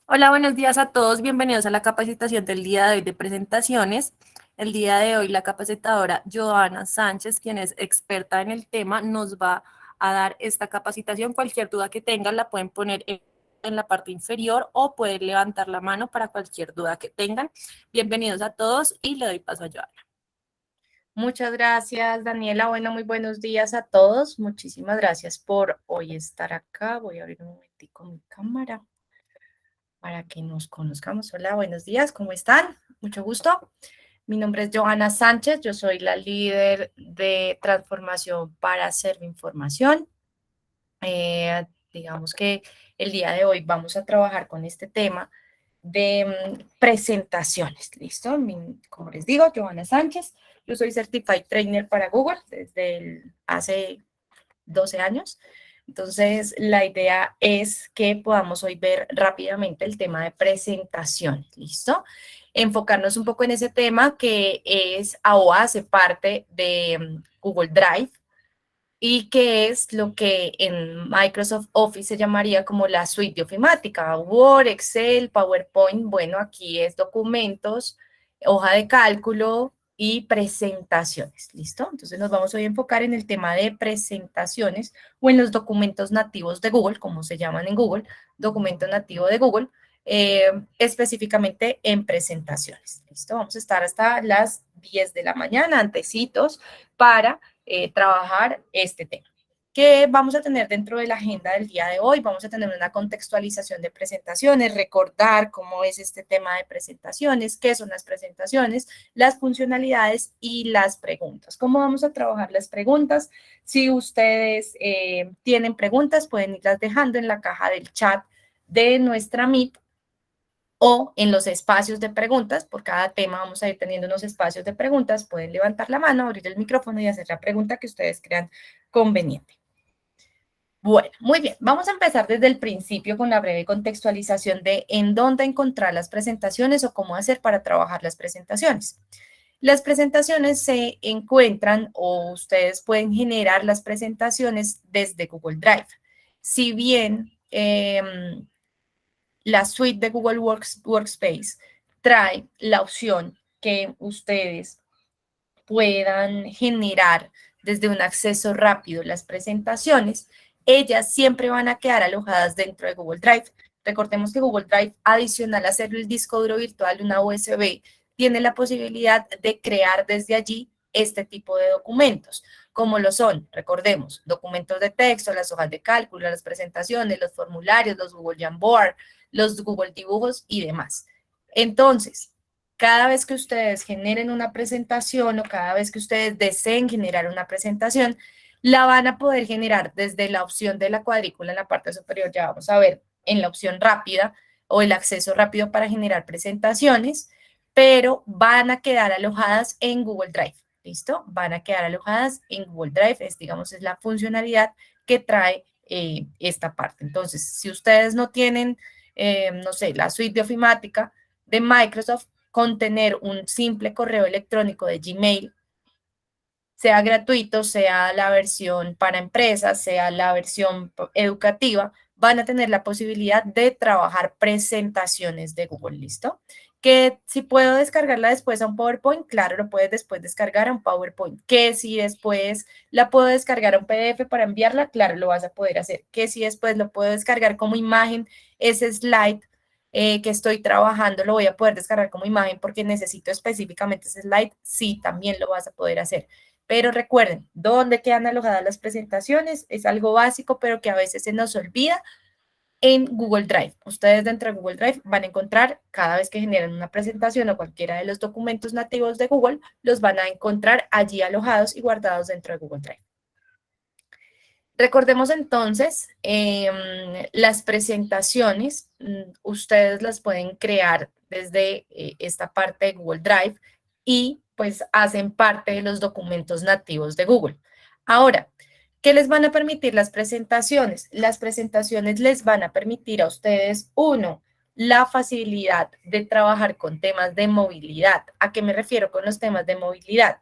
Hola, buenos días a todos. Bienvenidos a la capacitación del día de hoy de presentaciones. El día de hoy la capacitadora Joana Sánchez, quien es experta en el tema, nos va a dar esta capacitación. Cualquier duda que tengan la pueden poner en la parte inferior o pueden levantar la mano para cualquier duda que tengan. Bienvenidos a todos y le doy paso a Joana. Muchas gracias, Daniela. Bueno, muy buenos días a todos. Muchísimas gracias por hoy estar acá. Voy a abrir un momentico mi cámara para que nos conozcamos. Hola, buenos días. ¿Cómo están? Mucho gusto. Mi nombre es Joana Sánchez. Yo soy la líder de transformación para Información. Digamos que el día de hoy vamos a trabajar con este tema de presentaciones, ¿listo? Como les digo, Joana Sánchez, yo soy Certified Trainer para Google desde hace 12 años. Entonces, la idea es que podamos hoy ver rápidamente el tema de presentaciones, ¿listo? Enfocarnos un poco en ese tema que es o hace parte de Google Drive, y que es lo que en Microsoft Office se llamaría como la suite de ofimática, Word, Excel, PowerPoint. Bueno, aquí es documentos, hoja de cálculo y presentaciones, ¿listo? Entonces nos vamos hoy a enfocar en el tema de presentaciones o en los documentos nativos de Google, como se llaman en Google, documento nativo de Google, específicamente en presentaciones, ¿listo? Vamos a estar hasta las 10 de la mañana, antecitos, para trabajar este tema. ¿Qué vamos a tener dentro de la agenda del día de hoy? Vamos a tener una contextualización de presentaciones, recordar cómo es este tema de presentaciones, qué son las presentaciones, las funcionalidades y las preguntas. ¿Cómo vamos a trabajar las preguntas? Si ustedes tienen preguntas, pueden irlas dejando en la caja del chat de nuestra Meet o en los espacios de preguntas. Por cada tema vamos a ir teniendo unos espacios de preguntas. Pueden levantar la mano, abrir el micrófono y hacer la pregunta que ustedes crean conveniente. Bueno, muy bien. Vamos a empezar desde el principio con la breve contextualización de en dónde encontrar las presentaciones o cómo hacer para trabajar las presentaciones. Las presentaciones se encuentran o ustedes pueden generar las presentaciones desde Google Drive. Si bien la suite de Google Workspace trae la opción que ustedes puedan generar desde un acceso rápido las presentaciones, ellas siempre van a quedar alojadas dentro de Google Drive. Recordemos que Google Drive, adicional a ser el disco duro virtual, una USB, tiene la posibilidad de crear desde allí este tipo de documentos, como lo son, recordemos, documentos de texto, las hojas de cálculo, las presentaciones, los formularios, los Google Jamboard, los Google Dibujos y demás. Entonces, cada vez que ustedes generen una presentación o cada vez que ustedes deseen generar una presentación, la van a poder generar desde la opción de la cuadrícula en la parte superior. Ya vamos a ver en la opción rápida o el acceso rápido para generar presentaciones, pero van a quedar alojadas en Google Drive. ¿Listo? Van a quedar alojadas en Google Drive. Digamos, es la funcionalidad que trae esta parte. Entonces, si ustedes no tienen, no sé, la suite de ofimática de Microsoft, con tener un simple correo electrónico de Gmail, sea gratuito, sea la versión para empresas, sea la versión educativa, van a tener la posibilidad de trabajar presentaciones de Google, ¿listo? Que si puedo descargarla después a un PowerPoint, claro, lo puedes después descargar a un PowerPoint. Que si después la puedo descargar a un PDF para enviarla, claro, lo vas a poder hacer. Que si después lo puedo descargar como imagen, ese slide que estoy trabajando, lo voy a poder descargar como imagen porque necesito específicamente ese slide, sí, también lo vas a poder hacer. Pero recuerden, ¿dónde quedan alojadas las presentaciones? Es algo básico, pero que a veces se nos olvida en Google Drive. Ustedes dentro de Google Drive van a encontrar, cada vez que generan una presentación o cualquiera de los documentos nativos de Google, los van a encontrar allí alojados y guardados dentro de Google Drive. Recordemos entonces, las presentaciones, ustedes las pueden crear desde esta parte de Google Drive y pues hacen parte de los documentos nativos de Google. Ahora, ¿qué les van a permitir las presentaciones? Las presentaciones les van a permitir a ustedes, uno, la facilidad de trabajar con temas de movilidad. ¿A qué me refiero con los temas de movilidad?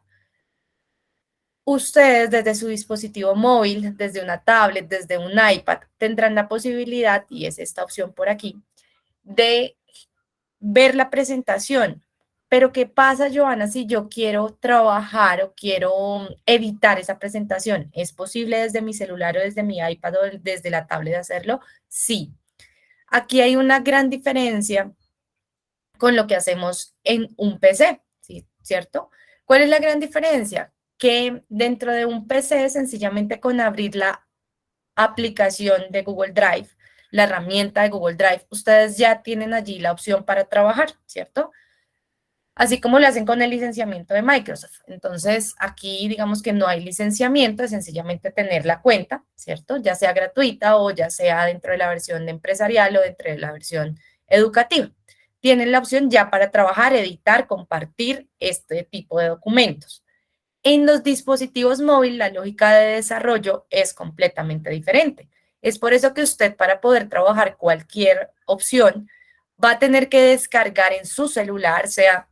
Ustedes desde su dispositivo móvil, desde una tablet, desde un iPad, tendrán la posibilidad, y es esta opción por aquí, de ver la presentación. Pero ¿qué pasa, Joana, si yo quiero trabajar o quiero editar esa presentación? ¿Es posible desde mi celular o desde mi iPad o desde la tablet hacerlo? Sí. Aquí hay una gran diferencia con lo que hacemos en un PC, ¿sí? ¿Cierto? ¿Cuál es la gran diferencia? Que dentro de un PC, sencillamente con abrir la aplicación de Google Drive, la herramienta de Google Drive, ustedes ya tienen allí la opción para trabajar, ¿cierto? Así como lo hacen con el licenciamiento de Microsoft. Entonces, aquí digamos que no hay licenciamiento, es sencillamente tener la cuenta, ¿cierto? Ya sea gratuita o ya sea dentro de la versión empresarial o dentro de la versión educativa. Tienen la opción ya para trabajar, editar, compartir este tipo de documentos. En los dispositivos móviles, la lógica de desarrollo es completamente diferente. Es por eso que usted, para poder trabajar cualquier opción, va a tener que descargar en su celular, sea,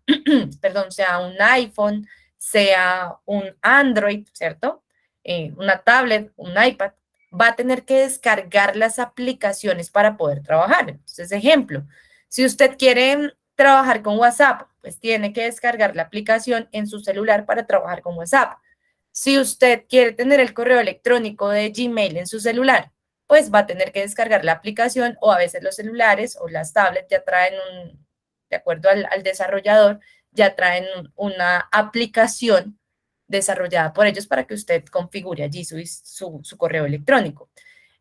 perdón, sea un iPhone, sea un Android, ¿cierto? Una tablet, un iPad, va a tener que descargar las aplicaciones para poder trabajar. Entonces, ejemplo, si usted quiere trabajar con WhatsApp, pues tiene que descargar la aplicación en su celular para trabajar con WhatsApp. Si usted quiere tener el correo electrónico de Gmail en su celular, pues va a tener que descargar la aplicación o a veces los celulares o las tablets ya traen de acuerdo al desarrollador, ya traen una aplicación desarrollada por ellos para que usted configure allí su correo electrónico.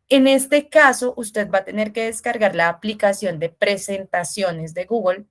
En este caso, usted va a tener que descargar la aplicación de presentaciones de Google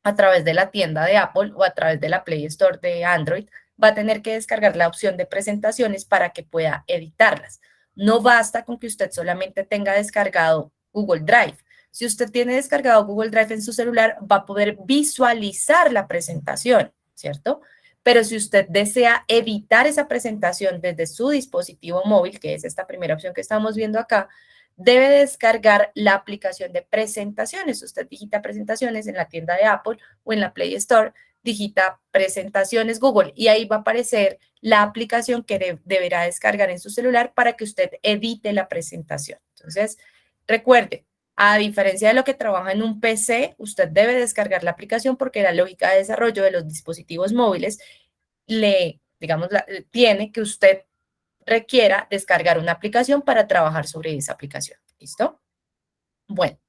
a través de la tienda de Apple o a través de la Play Store de Android, va a tener que descargar la opción de presentaciones para que pueda editarlas. No basta con que usted solamente tenga descargado Google Drive. Si usted tiene descargado Google Drive en su celular, va a poder visualizar la presentación, ¿cierto? Pero si usted desea editar esa presentación desde su dispositivo móvil, que es esta primera opción que estamos viendo acá, debe descargar la aplicación de presentaciones. Usted digita presentaciones en la tienda de Apple o en la Play Store, digita presentaciones Google y ahí va a aparecer la aplicación que deberá descargar en su celular para que usted edite la presentación. Entonces, recuerde, a diferencia de lo que trabaja en un PC, usted debe descargar la aplicación porque la lógica de desarrollo de los dispositivos móviles tiene que usted requiera descargar una aplicación para trabajar sobre esa aplicación. ¿Listo? Bueno,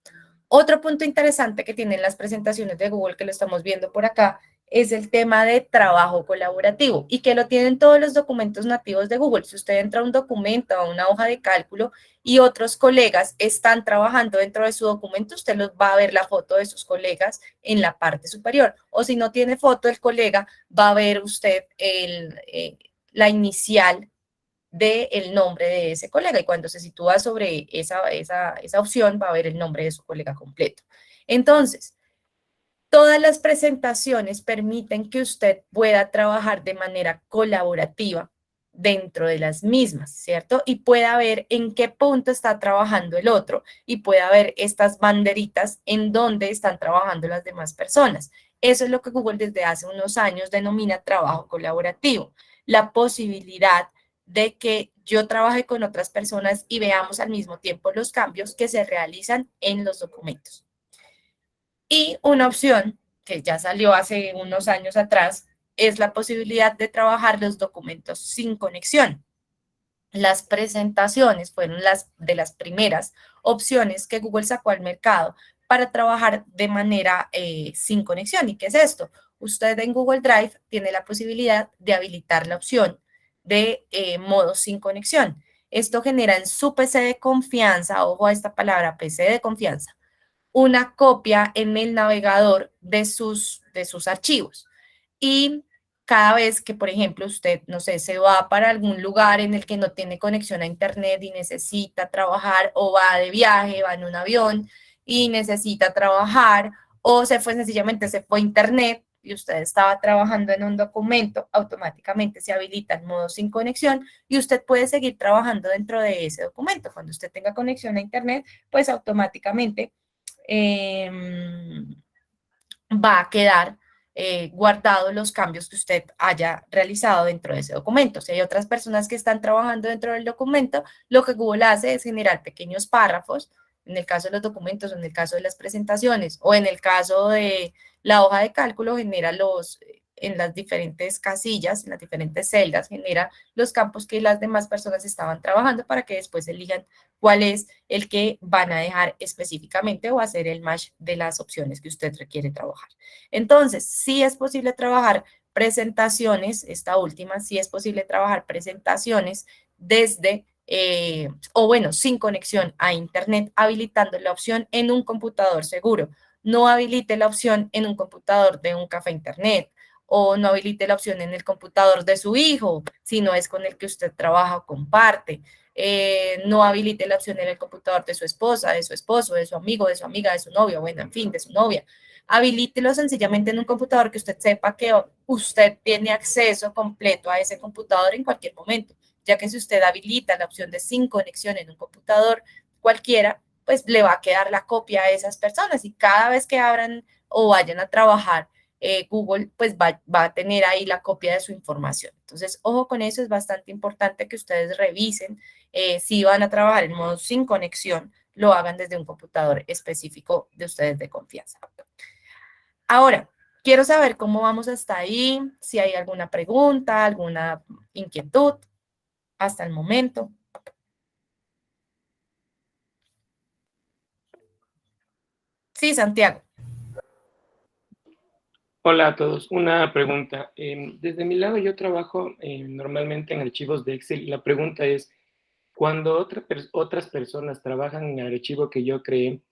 otro punto interesante que tienen las presentaciones de Google, que lo estamos viendo por acá, es el tema de trabajo colaborativo y que lo tienen todos los documentos nativos de Google. Si usted entra a un documento, a una hoja de cálculo y otros colegas están trabajando dentro de su documento, usted los va a ver la foto de sus colegas en la parte superior. O si no tiene foto del colega, va a ver usted la inicial del nombre de ese colega y cuando se sitúa sobre esa opción va a ver el nombre de su colega completo. Entonces, todas las presentaciones permiten que usted pueda trabajar de manera colaborativa dentro de las mismas, ¿cierto? Y pueda ver en qué punto está trabajando el otro y pueda ver estas banderitas en dónde están trabajando las demás personas. Eso es lo que Google desde hace unos años denomina trabajo colaborativo, la posibilidad de que yo trabaje con otras personas y veamos al mismo tiempo los cambios que se realizan en los documentos. Y una opción que ya salió hace unos años atrás es la posibilidad de trabajar los documentos sin conexión. Las presentaciones fueron de las primeras opciones que Google sacó al mercado para trabajar de manera sin conexión. ¿Y qué es esto? Usted en Google Drive tiene la posibilidad de habilitar la opción de modo sin conexión. Esto genera en su PC de confianza, ojo a esta palabra, PC de confianza, una copia en el navegador de sus archivos. Y cada vez que, por ejemplo, usted, no sé, se va para algún lugar en el que no tiene conexión a internet y necesita trabajar, o va de viaje, va en un avión y necesita trabajar, o sencillamente se fue a internet y usted estaba trabajando en un documento, automáticamente se habilita el modo sin conexión y usted puede seguir trabajando dentro de ese documento. Cuando usted tenga conexión a internet, pues automáticamente va a quedar guardado los cambios que usted haya realizado dentro de ese documento. Si hay otras personas que están trabajando dentro del documento, lo que Google hace es generar pequeños párrafos en el caso de los documentos, o en el caso de las presentaciones, o en el caso de la hoja de cálculo, genera en las diferentes casillas, en las diferentes celdas, genera los campos que las demás personas estaban trabajando para que después elijan cuál es el que van a dejar específicamente o hacer el match de las opciones que usted requiere trabajar. Entonces, sí es posible trabajar presentaciones, esta última, sí es posible trabajar presentaciones desde, o bueno, sin conexión a Internet, habilitando la opción en un computador seguro. No habilite la opción en un computador de un café Internet o no habilite la opción en el computador de su hijo, si no es con el que usted trabaja o comparte. No habilite la opción en el computador de su esposa, de su esposo, de su amigo, de su amiga, de su novio, bueno, en fin, de su novia. Habilítelo sencillamente en un computador que usted sepa que usted tiene acceso completo a ese computador en cualquier momento, ya que si usted habilita la opción de sin conexión en un computador cualquiera, pues le va a quedar la copia a esas personas y cada vez que abran o vayan a trabajar Google, pues va a tener ahí la copia de su información. Entonces, ojo con eso, es bastante importante que ustedes revisen si van a trabajar en modo sin conexión, lo hagan desde un computador específico de ustedes de confianza. Ahora, quiero saber cómo vamos hasta ahí, si hay alguna pregunta, alguna inquietud hasta el momento. Sí, Santiago. Hola a todos. Una pregunta. Desde mi lado yo trabajo normalmente en archivos de Excel y la pregunta es, cuando otras personas trabajan en el archivo que yo creé,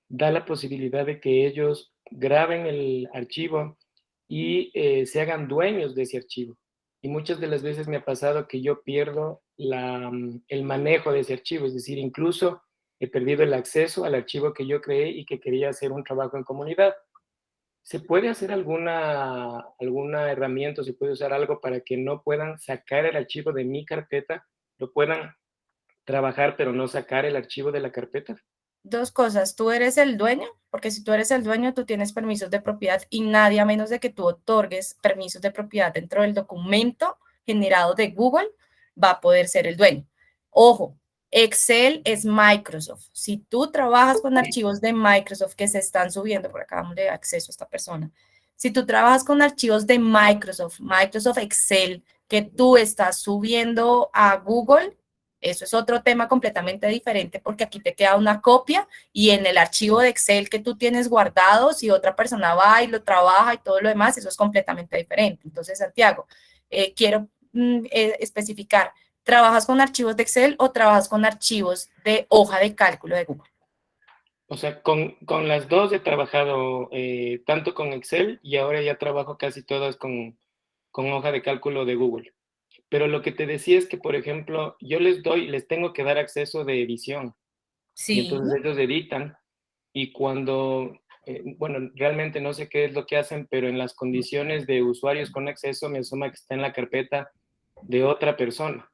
da la posibilidad de que ellos graben el archivo y se hagan dueños de ese archivo. Y muchas de las veces me ha pasado que yo pierdo el manejo de ese archivo, es decir, incluso he perdido el acceso al archivo que yo creé y que quería hacer un trabajo en comunidad. ¿Se puede hacer alguna herramienta, se puede usar algo para que no puedan sacar el archivo de mi carpeta, lo puedan trabajar, pero no sacar el archivo de la carpeta? Dos cosas, tú eres el dueño, porque si tú eres el dueño, tú tienes permisos de propiedad y nadie, a menos de que tú otorgues permisos de propiedad dentro del documento generado de Google, va a poder ser el dueño. Ojo, Excel es Microsoft. Si tú trabajas con archivos de Microsoft que se están subiendo, por acá damos de acceso a esta persona, si tú trabajas con archivos de Microsoft, Microsoft Excel, que tú estás subiendo a Google, eso es otro tema completamente diferente porque aquí te queda una copia y en el archivo de Excel que tú tienes guardado, si otra persona va y lo trabaja y todo lo demás, eso es completamente diferente. Entonces, Santiago, quiero especificar, ¿trabajas con archivos de Excel o trabajas con archivos de hoja de cálculo de Google? O sea, con las dos he trabajado tanto con Excel y ahora ya trabajo casi todas con hoja de cálculo de Google. Pero lo que te decía es que, por ejemplo, yo les tengo que dar acceso de edición y Sí. entonces ellos editan y cuando, bueno, realmente no sé qué es lo que hacen, pero en las condiciones de usuarios con acceso me asoma que está en la carpeta de otra persona.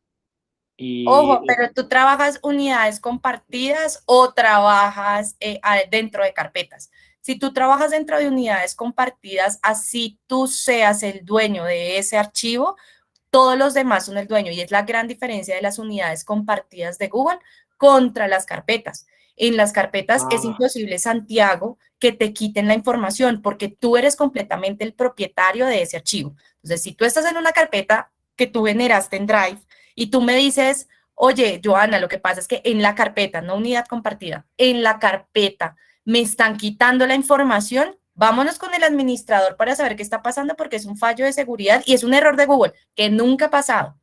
Ojo, Y pero tú trabajas unidades compartidas o trabajas dentro de carpetas. Si tú trabajas dentro de unidades compartidas, así tú seas el dueño de ese archivo, todos los demás son el dueño y es la gran diferencia de las unidades compartidas de Google contra las carpetas. En las carpetas es imposible, Santiago, que te quiten la información porque tú eres completamente el propietario de ese archivo. Entonces, si tú estás en una carpeta que tú generaste en Drive y tú me dices, oye, Joana, lo que pasa es que en la carpeta, no unidad compartida, en la carpeta me están quitando la información, vámonos con el administrador para saber qué está pasando porque es un fallo de seguridad y es un error de Google que nunca ha pasado.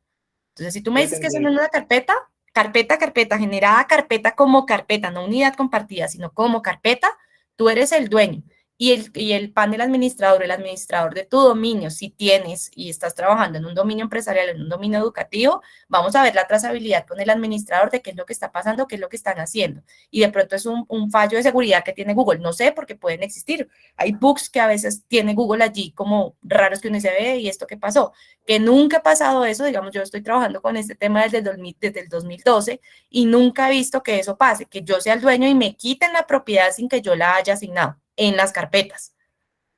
Entonces, si tú me ya te dices que es en entiendo. una carpeta, generada carpeta como carpeta, no unidad compartida, sino como carpeta, tú eres el dueño. Y el panel administrador, el administrador de tu dominio, si tienes y estás trabajando en un dominio empresarial, en un dominio educativo, vamos a ver la trazabilidad con el administrador de qué es lo que está pasando, qué es lo que están haciendo. Y de pronto es un fallo de seguridad que tiene Google. No sé, porque pueden existir. Hay bugs que a veces tiene Google allí como raros que uno se ve y esto qué pasó. Que nunca ha pasado eso, digamos, yo estoy trabajando con este tema desde el 2012 y nunca he visto que eso pase, que yo sea el dueño y me quiten la propiedad sin que yo la haya asignado en las carpetas.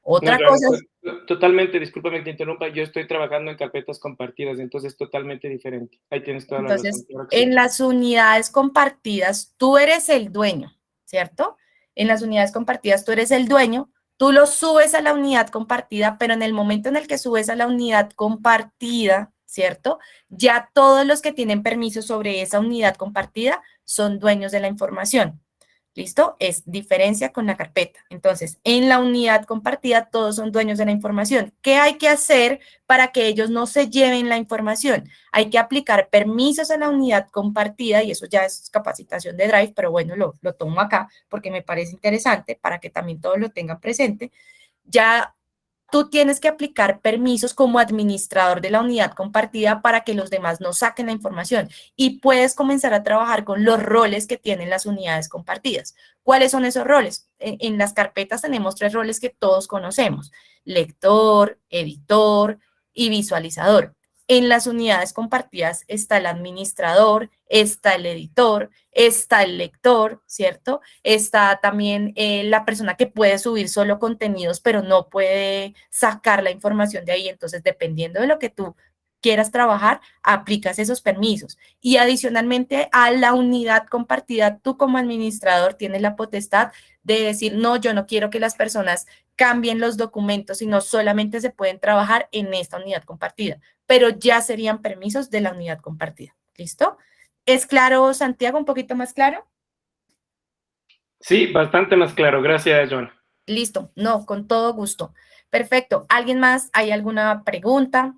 No, Otra claro, cosa es, totalmente, discúlpame que te interrumpa, yo estoy trabajando en carpetas compartidas, entonces es totalmente diferente. Ahí tienes toda la razón, entonces, claro que sí. en las unidades compartidas, tú eres el dueño. ¿cierto? En las unidades compartidas tú eres el dueño, tú lo subes a la unidad compartida, pero en el momento en el que subes a la unidad compartida, ¿cierto? Ya todos los que tienen permiso sobre esa unidad compartida son dueños de la información. ¿Listo? Es diferencia con la carpeta. Entonces, en la unidad compartida todos son dueños de la información. ¿Qué hay que hacer para que ellos no se lleven la información? Hay que aplicar permisos a la unidad compartida y eso ya es capacitación de Drive, pero bueno, lo tomo acá porque me parece interesante para que también todos lo tengan presente. Ya tú tienes que aplicar permisos como administrador de la unidad compartida para que los demás no saquen la información y puedes comenzar a trabajar con los roles que tienen las unidades compartidas. ¿Cuáles son esos roles? En las carpetas tenemos 3 roles que todos conocemos: lector, editor y visualizador. En las unidades compartidas está el administrador, está el editor, está el lector, ¿cierto? Está también la persona que puede subir solo contenidos, pero no puede sacar la información de ahí. Entonces, dependiendo de lo que tú quieras trabajar, aplicas esos permisos. Y adicionalmente a la unidad compartida, tú como administrador tienes la potestad de decir, no, yo no quiero que las personas cambien los documentos, sino solamente se pueden trabajar en esta unidad compartida, pero ya serían permisos de la unidad compartida. ¿Listo? ¿Es claro, Santiago? ¿Un poquito más claro? Sí, bastante más claro. Gracias, Joana. Listo, no, con todo gusto. Perfecto. ¿Alguien más? ¿Hay alguna pregunta?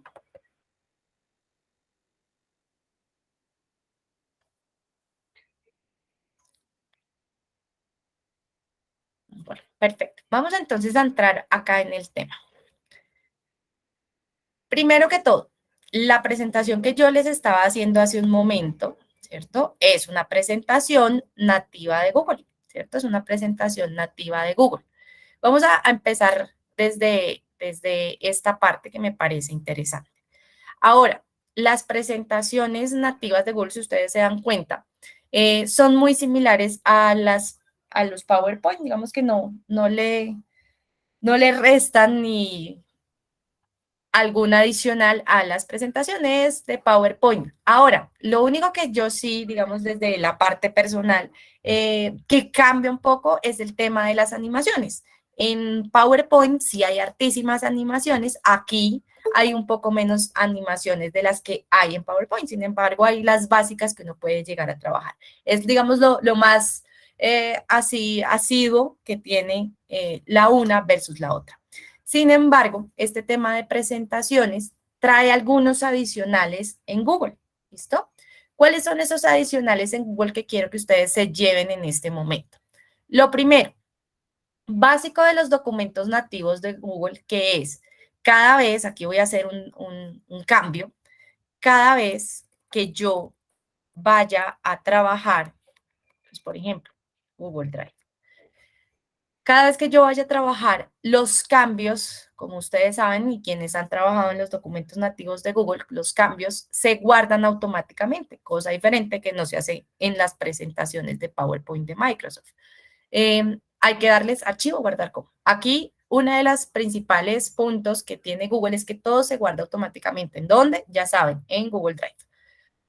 Bueno, perfecto. Vamos entonces a entrar acá en el tema. Primero que todo, la presentación que yo les estaba haciendo hace un momento, ¿cierto? Es una presentación nativa de Google, ¿cierto? Es una presentación nativa de Google. Vamos a empezar desde esta parte que me parece interesante. Ahora, las presentaciones nativas de Google, si ustedes se dan cuenta, son muy similares a los PowerPoint, digamos que no le restan ni algún adicional a las presentaciones de PowerPoint. Ahora, lo único que yo sí, digamos, desde la parte personal, que cambia un poco es el tema de las animaciones. En PowerPoint sí hay hartísimas animaciones, aquí hay un poco menos animaciones de las que hay en PowerPoint, sin embargo, hay las básicas que uno puede llegar a trabajar. Es, digamos, lo más así asiduo que tiene la una versus la otra. Sin embargo, este tema de presentaciones trae algunos adicionales en Google, ¿listo? ¿Cuáles son esos adicionales en Google que quiero que ustedes se lleven en este momento? Lo primero, básico de los documentos nativos de Google, que es cada vez, aquí voy a hacer un cambio, cada vez que yo vaya a trabajar, pues, por ejemplo, Google Drive. Cada vez que yo vaya a trabajar, los cambios, como ustedes saben, y quienes han trabajado en los documentos nativos de Google, los cambios se guardan automáticamente, cosa diferente que no se hace en las presentaciones de PowerPoint de Microsoft. Hay que darles archivo, guardar como. Aquí, uno de los principales puntos que tiene Google es que todo se guarda automáticamente. ¿En dónde? Ya saben, en Google Drive.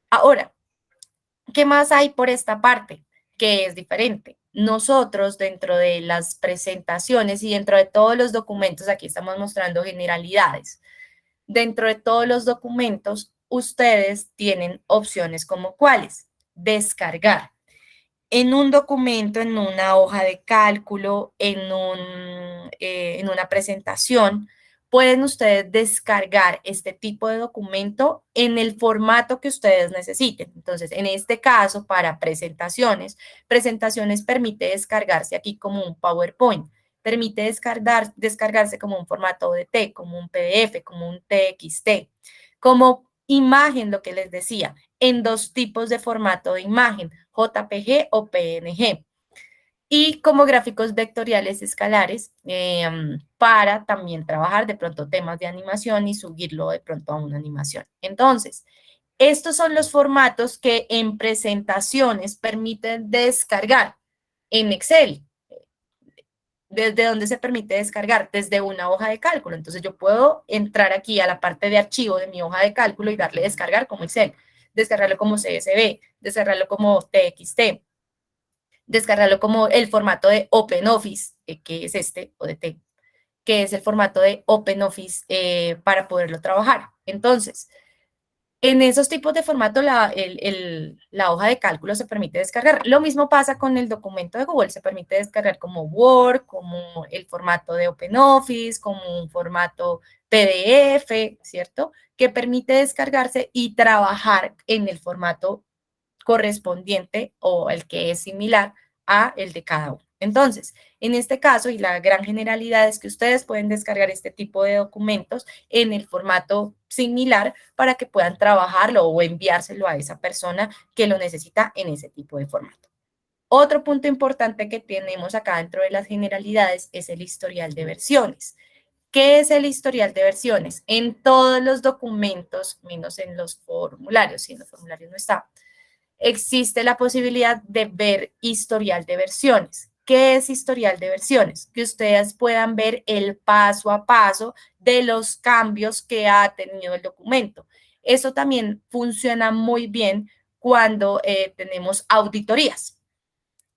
Ahora, ¿qué más hay por esta parte? Que es diferente. Nosotros dentro de las presentaciones y dentro de todos los documentos, aquí estamos mostrando generalidades. Dentro de todos los documentos, ustedes tienen opciones como cuáles: descargar. En un documento, en una hoja de cálculo, en una presentación, pueden ustedes descargar este tipo de documento en el formato que ustedes necesiten. Entonces, en este caso, para presentaciones permite descargarse aquí como un PowerPoint, permite descargarse como un formato ODT, como un PDF, como un TXT, como imagen, lo que les decía, en 2 tipos de formato de imagen, JPG o PNG. Y como gráficos vectoriales escalares para también trabajar de pronto temas de animación y subirlo de pronto a una animación. Entonces, estos son los formatos que en presentaciones permiten descargar en Excel. ¿Desde dónde se permite descargar? Desde una hoja de cálculo. Entonces, yo puedo entrar aquí a la parte de archivo de mi hoja de cálculo y darle descargar como Excel, descargarlo como CSV, descargarlo como TXT, descargarlo como el formato de OpenOffice, que es este, ODT, que es el formato de OpenOffice para poderlo trabajar. Entonces, en esos tipos de formato, la hoja de cálculo se permite descargar. Lo mismo pasa con el documento de Google. Se permite descargar como Word, como el formato de OpenOffice, como un formato PDF, ¿cierto? Que permite descargarse y trabajar en el formato correspondiente o el que es similar a el de cada uno. Entonces, en este caso, y la gran generalidad es que ustedes pueden descargar este tipo de documentos en el formato similar para que puedan trabajarlo o enviárselo a esa persona que lo necesita en ese tipo de formato. Otro punto importante que tenemos acá dentro de las generalidades es el historial de versiones. ¿Qué es el historial de versiones? En todos los documentos, menos en los formularios, si en los formularios no está, existe la posibilidad de ver historial de versiones. ¿Qué es historial de versiones? Que ustedes puedan ver el paso a paso de los cambios que ha tenido el documento. Eso también funciona muy bien cuando tenemos auditorías.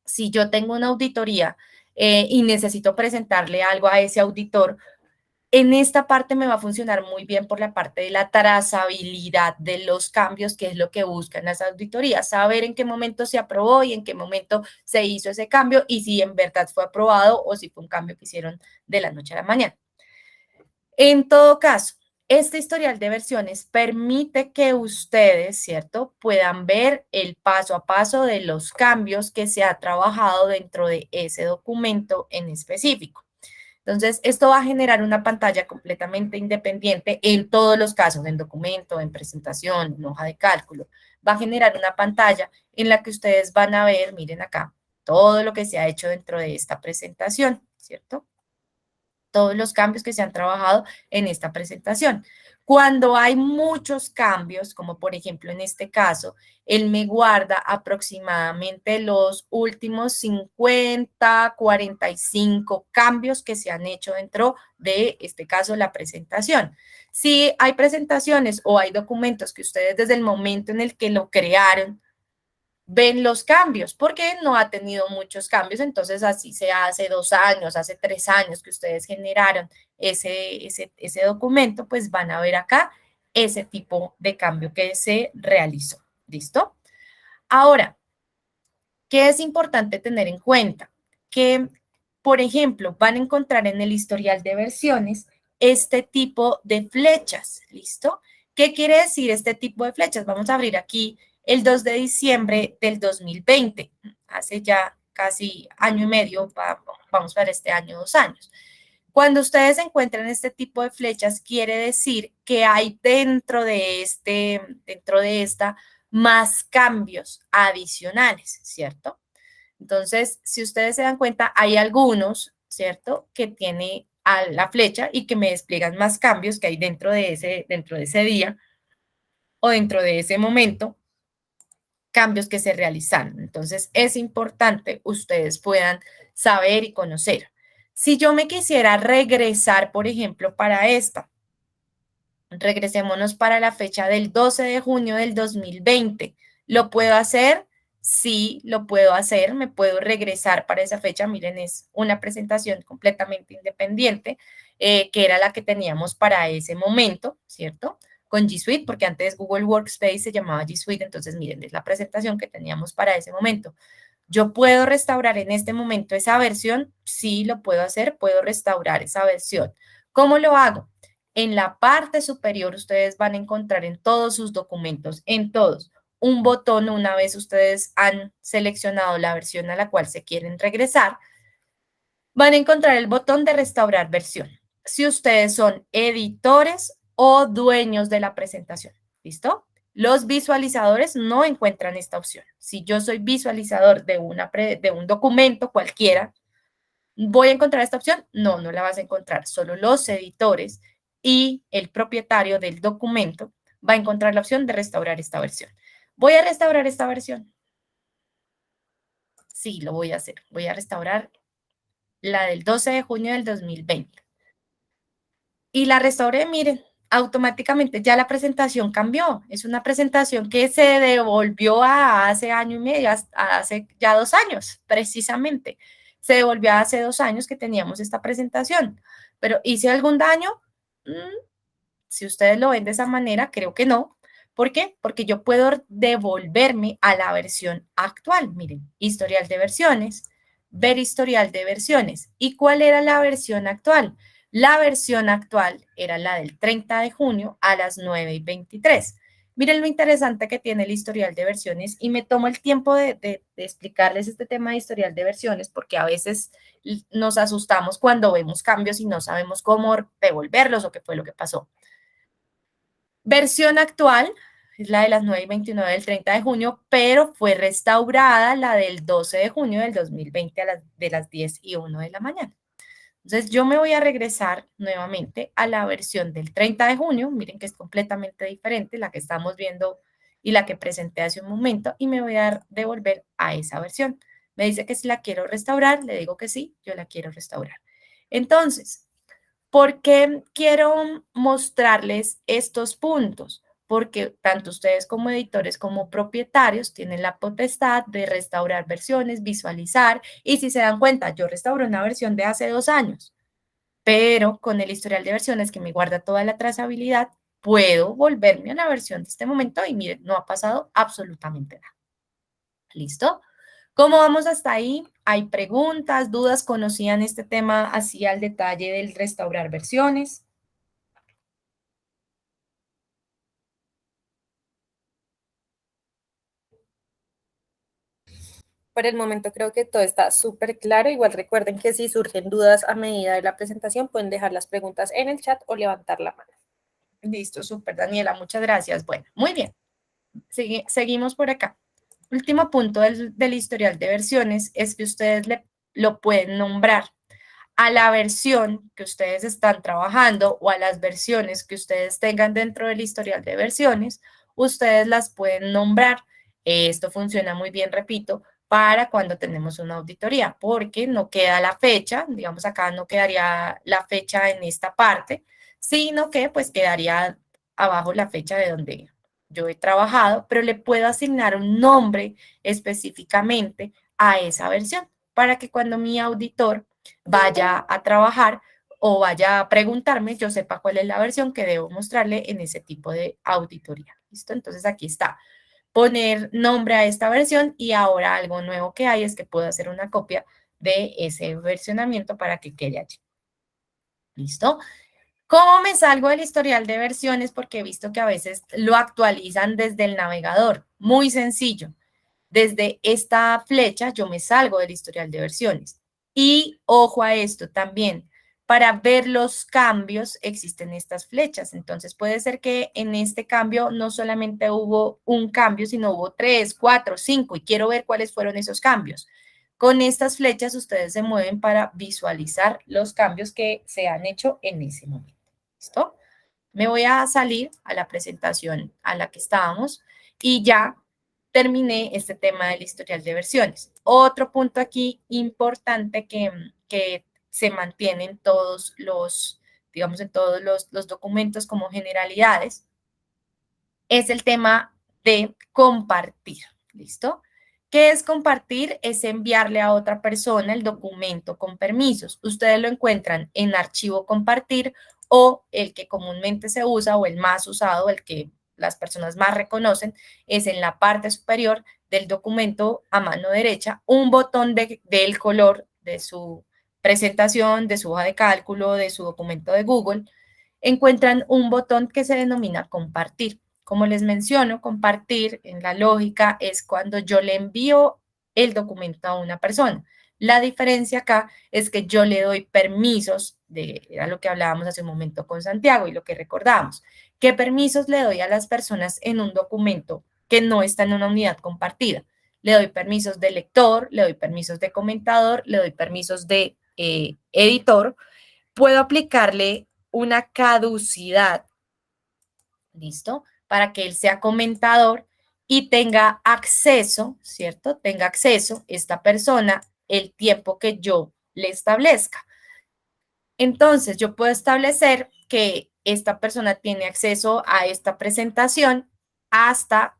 Si yo tengo una auditoría y necesito presentarle algo a ese auditor, en esta parte me va a funcionar muy bien por la parte de la trazabilidad de los cambios, que es lo que buscan las auditorías, saber en qué momento se aprobó y en qué momento se hizo ese cambio y si en verdad fue aprobado o si fue un cambio que hicieron de la noche a la mañana. En todo caso, este historial de versiones permite que ustedes, ¿cierto?, puedan ver el paso a paso de los cambios que se ha trabajado dentro de ese documento en específico. Entonces, esto va a generar una pantalla completamente independiente en todos los casos, en documento, en presentación, en hoja de cálculo. Va a generar una pantalla en la que ustedes van a ver, miren acá, todo lo que se ha hecho dentro de esta presentación, ¿cierto? Todos los cambios que se han trabajado en esta presentación. Cuando hay muchos cambios, como por ejemplo en este caso, él me guarda aproximadamente los últimos 50, 45 cambios que se han hecho dentro de este caso la presentación. Si hay presentaciones o hay documentos que ustedes desde el momento en el que lo crearon ven los cambios, porque no ha tenido muchos cambios, entonces así sea hace 2 años, hace 3 años que ustedes generaron ese documento, pues van a ver acá ese tipo de cambio que se realizó. ¿Listo? Ahora, ¿qué es importante tener en cuenta? Que, por ejemplo, van a encontrar en el historial de versiones este tipo de flechas, ¿listo? ¿Qué quiere decir este tipo de flechas? Vamos a abrir aquí el 2 de diciembre del 2020, hace ya casi año y medio, vamos para este año, 2 años. Cuando ustedes encuentran este tipo de flechas, quiere decir que hay dentro de esta más cambios adicionales, ¿cierto? Entonces, si ustedes se dan cuenta, hay algunos, ¿cierto?, que tiene a la flecha y que me despliegan más cambios que hay dentro de ese día o dentro de ese momento, cambios que se realizaron. Entonces, es importante ustedes puedan saber y conocer. Si yo me quisiera regresar, por ejemplo, para esta, regresémonos para la fecha del 12 de junio del 2020. ¿Lo puedo hacer? Sí, lo puedo hacer. Me puedo regresar para esa fecha. Miren, es una presentación completamente independiente, que era la que teníamos para ese momento, ¿cierto? Con G Suite, porque antes Google Workspace se llamaba G Suite. Entonces, miren, es la presentación que teníamos para ese momento. ¿Yo puedo restaurar en este momento esa versión? Sí, lo puedo hacer. Puedo restaurar esa versión. ¿Cómo lo hago? En la parte superior ustedes van a encontrar en todos sus documentos, en todos, un botón una vez ustedes han seleccionado la versión a la cual se quieren regresar, van a encontrar el botón de restaurar versión. Si ustedes son editores o dueños de la presentación, ¿listo? Los visualizadores no encuentran esta opción. Si yo soy visualizador de un documento cualquiera, ¿voy a encontrar esta opción? No, no la vas a encontrar. Solo los editores y el propietario del documento va a encontrar la opción de restaurar esta versión. ¿Voy a restaurar esta versión? Sí, lo voy a hacer. Voy a restaurar la del 12 de junio del 2020. Y la restauré, miren, automáticamente ya la presentación cambió. Es una presentación que se devolvió a hace año y medio, a hace ya 2 años, precisamente. Se devolvió a hace 2 años que teníamos esta presentación. Pero ¿hice algún daño? Si ustedes lo ven de esa manera, creo que no. ¿Por qué? Porque yo puedo devolverme a la versión actual. Miren, historial de versiones, ver historial de versiones. ¿Y cuál era la versión actual? La versión actual era la del 30 de junio a las 9:23. Miren lo interesante que tiene el historial de versiones y me tomo el tiempo de explicarles este tema de historial de versiones porque a veces nos asustamos cuando vemos cambios y no sabemos cómo devolverlos o qué fue lo que pasó. Versión actual es la de las 9:29 del 30 de junio, pero fue restaurada la del 12 de junio del 2020 de las 10:01 de la mañana. Entonces, yo me voy a regresar nuevamente a la versión del 30 de junio. Miren que es completamente diferente la que estamos viendo y la que presenté hace un momento. Y me voy a devolver a esa versión. Me dice que si la quiero restaurar, le digo que sí, yo la quiero restaurar. Entonces, ¿por qué quiero mostrarles estos puntos? Porque tanto ustedes como editores como propietarios tienen la potestad de restaurar versiones, visualizar, y si se dan cuenta, yo restauré una versión de hace 2 años, pero con el historial de versiones que me guarda toda la trazabilidad, puedo volverme a la versión de este momento y miren, no ha pasado absolutamente nada. ¿Listo? ¿Cómo vamos hasta ahí? ¿Hay preguntas, dudas? ¿Conocían este tema así al detalle del restaurar versiones? Por el momento creo que todo está súper claro. Igual recuerden que si surgen dudas a medida de la presentación, pueden dejar las preguntas en el chat o levantar la mano. Listo, súper, Daniela, muchas gracias. Bueno, muy bien. Seguimos por acá. Último punto del historial de versiones es que ustedes lo pueden nombrar a la versión que ustedes están trabajando o a las versiones que ustedes tengan dentro del historial de versiones, ustedes las pueden nombrar. Esto funciona muy bien, repito, para cuando tenemos una auditoría, porque no queda la fecha, digamos acá no quedaría la fecha en esta parte, sino que pues quedaría abajo la fecha de donde yo he trabajado, pero le puedo asignar un nombre específicamente a esa versión para que cuando mi auditor vaya a trabajar o vaya a preguntarme, yo sepa cuál es la versión que debo mostrarle en ese tipo de auditoría. ¿Listo? Entonces aquí está. Poner nombre a esta versión y ahora algo nuevo que hay es que puedo hacer una copia de ese versionamiento para que quede allí. ¿Listo? ¿Cómo me salgo del historial de versiones? Porque he visto que a veces lo actualizan desde el navegador. Muy sencillo. Desde esta flecha yo me salgo del historial de versiones. Y ojo a esto también, para ver los cambios existen estas flechas. Entonces puede ser que en este cambio no solamente hubo un cambio, sino hubo 3, 4, 5 y quiero ver cuáles fueron esos cambios. Con estas flechas ustedes se mueven para visualizar los cambios que se han hecho en ese momento. ¿Listo? Me voy a salir a la presentación a la que estábamos y ya terminé este tema del historial de versiones. Otro punto aquí importante que se mantiene en todos los, digamos, en todos los documentos como generalidades, es el tema de compartir. ¿Listo? ¿Qué es compartir? Es enviarle a otra persona el documento con permisos. Ustedes lo encuentran en archivo compartir o el que comúnmente se usa o el más usado, el que las personas más reconocen, es en la parte superior del documento a mano derecha, un botón del color de su presentación, de su hoja de cálculo, de su documento de Google, encuentran un botón que se denomina compartir. Como les menciono, compartir en la lógica es cuando yo le envío el documento a una persona. La diferencia acá es que yo le doy permisos, era lo que hablábamos hace un momento con Santiago y lo que recordamos. ¿Qué permisos le doy a las personas en un documento que no está en una unidad compartida? Le doy permisos de lector, le doy permisos de comentador, le doy permisos de editor. Puedo aplicarle una caducidad, ¿listo? Para que él sea comentador y tenga acceso, ¿cierto? Tenga acceso esta persona el tiempo que yo le establezca. Entonces, yo puedo establecer que esta persona tiene acceso a esta presentación hasta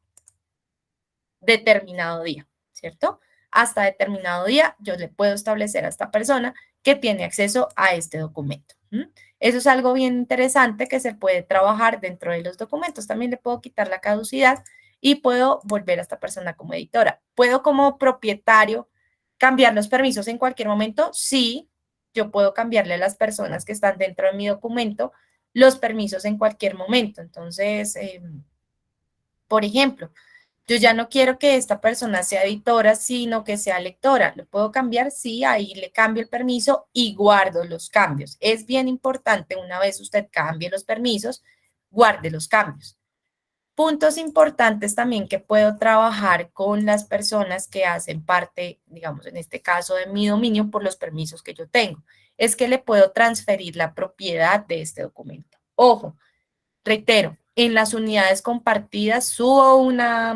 determinado día, ¿cierto? Hasta determinado día yo le puedo establecer a esta persona que tiene acceso a este documento. Eso es algo bien interesante que se puede trabajar dentro de los documentos. También le puedo quitar la caducidad y puedo volver a esta persona como editora. ¿Puedo como propietario cambiar los permisos en cualquier momento? Sí, yo puedo cambiarle a las personas que están dentro de mi documento los permisos en cualquier momento. Entonces, por ejemplo, yo ya no quiero que esta persona sea editora, sino que sea lectora. ¿Lo puedo cambiar? Sí, ahí le cambio el permiso y guardo los cambios. Es bien importante, una vez usted cambie los permisos, guarde los cambios. Puntos importantes también que puedo trabajar con las personas que hacen parte, digamos, en este caso de mi dominio por los permisos que yo tengo, es que le puedo transferir la propiedad de este documento. Ojo, reitero, en las unidades compartidas subo una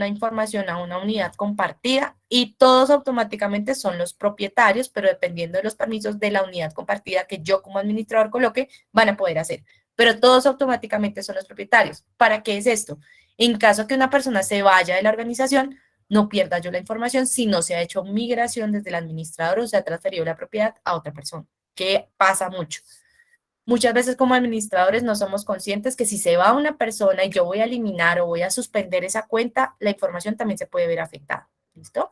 información a una unidad compartida y todos automáticamente son los propietarios, pero dependiendo de los permisos de la unidad compartida que yo como administrador coloque, van a poder hacer. Pero todos automáticamente son los propietarios. ¿Para qué es esto? En caso que una persona se vaya de la organización, no pierda yo la información si no se ha hecho migración desde el administrador o se ha transferido la propiedad a otra persona, que pasa mucho. Muchas veces como administradores no somos conscientes que si se va una persona y yo voy a eliminar o voy a suspender esa cuenta, la información también se puede ver afectada. ¿Listo?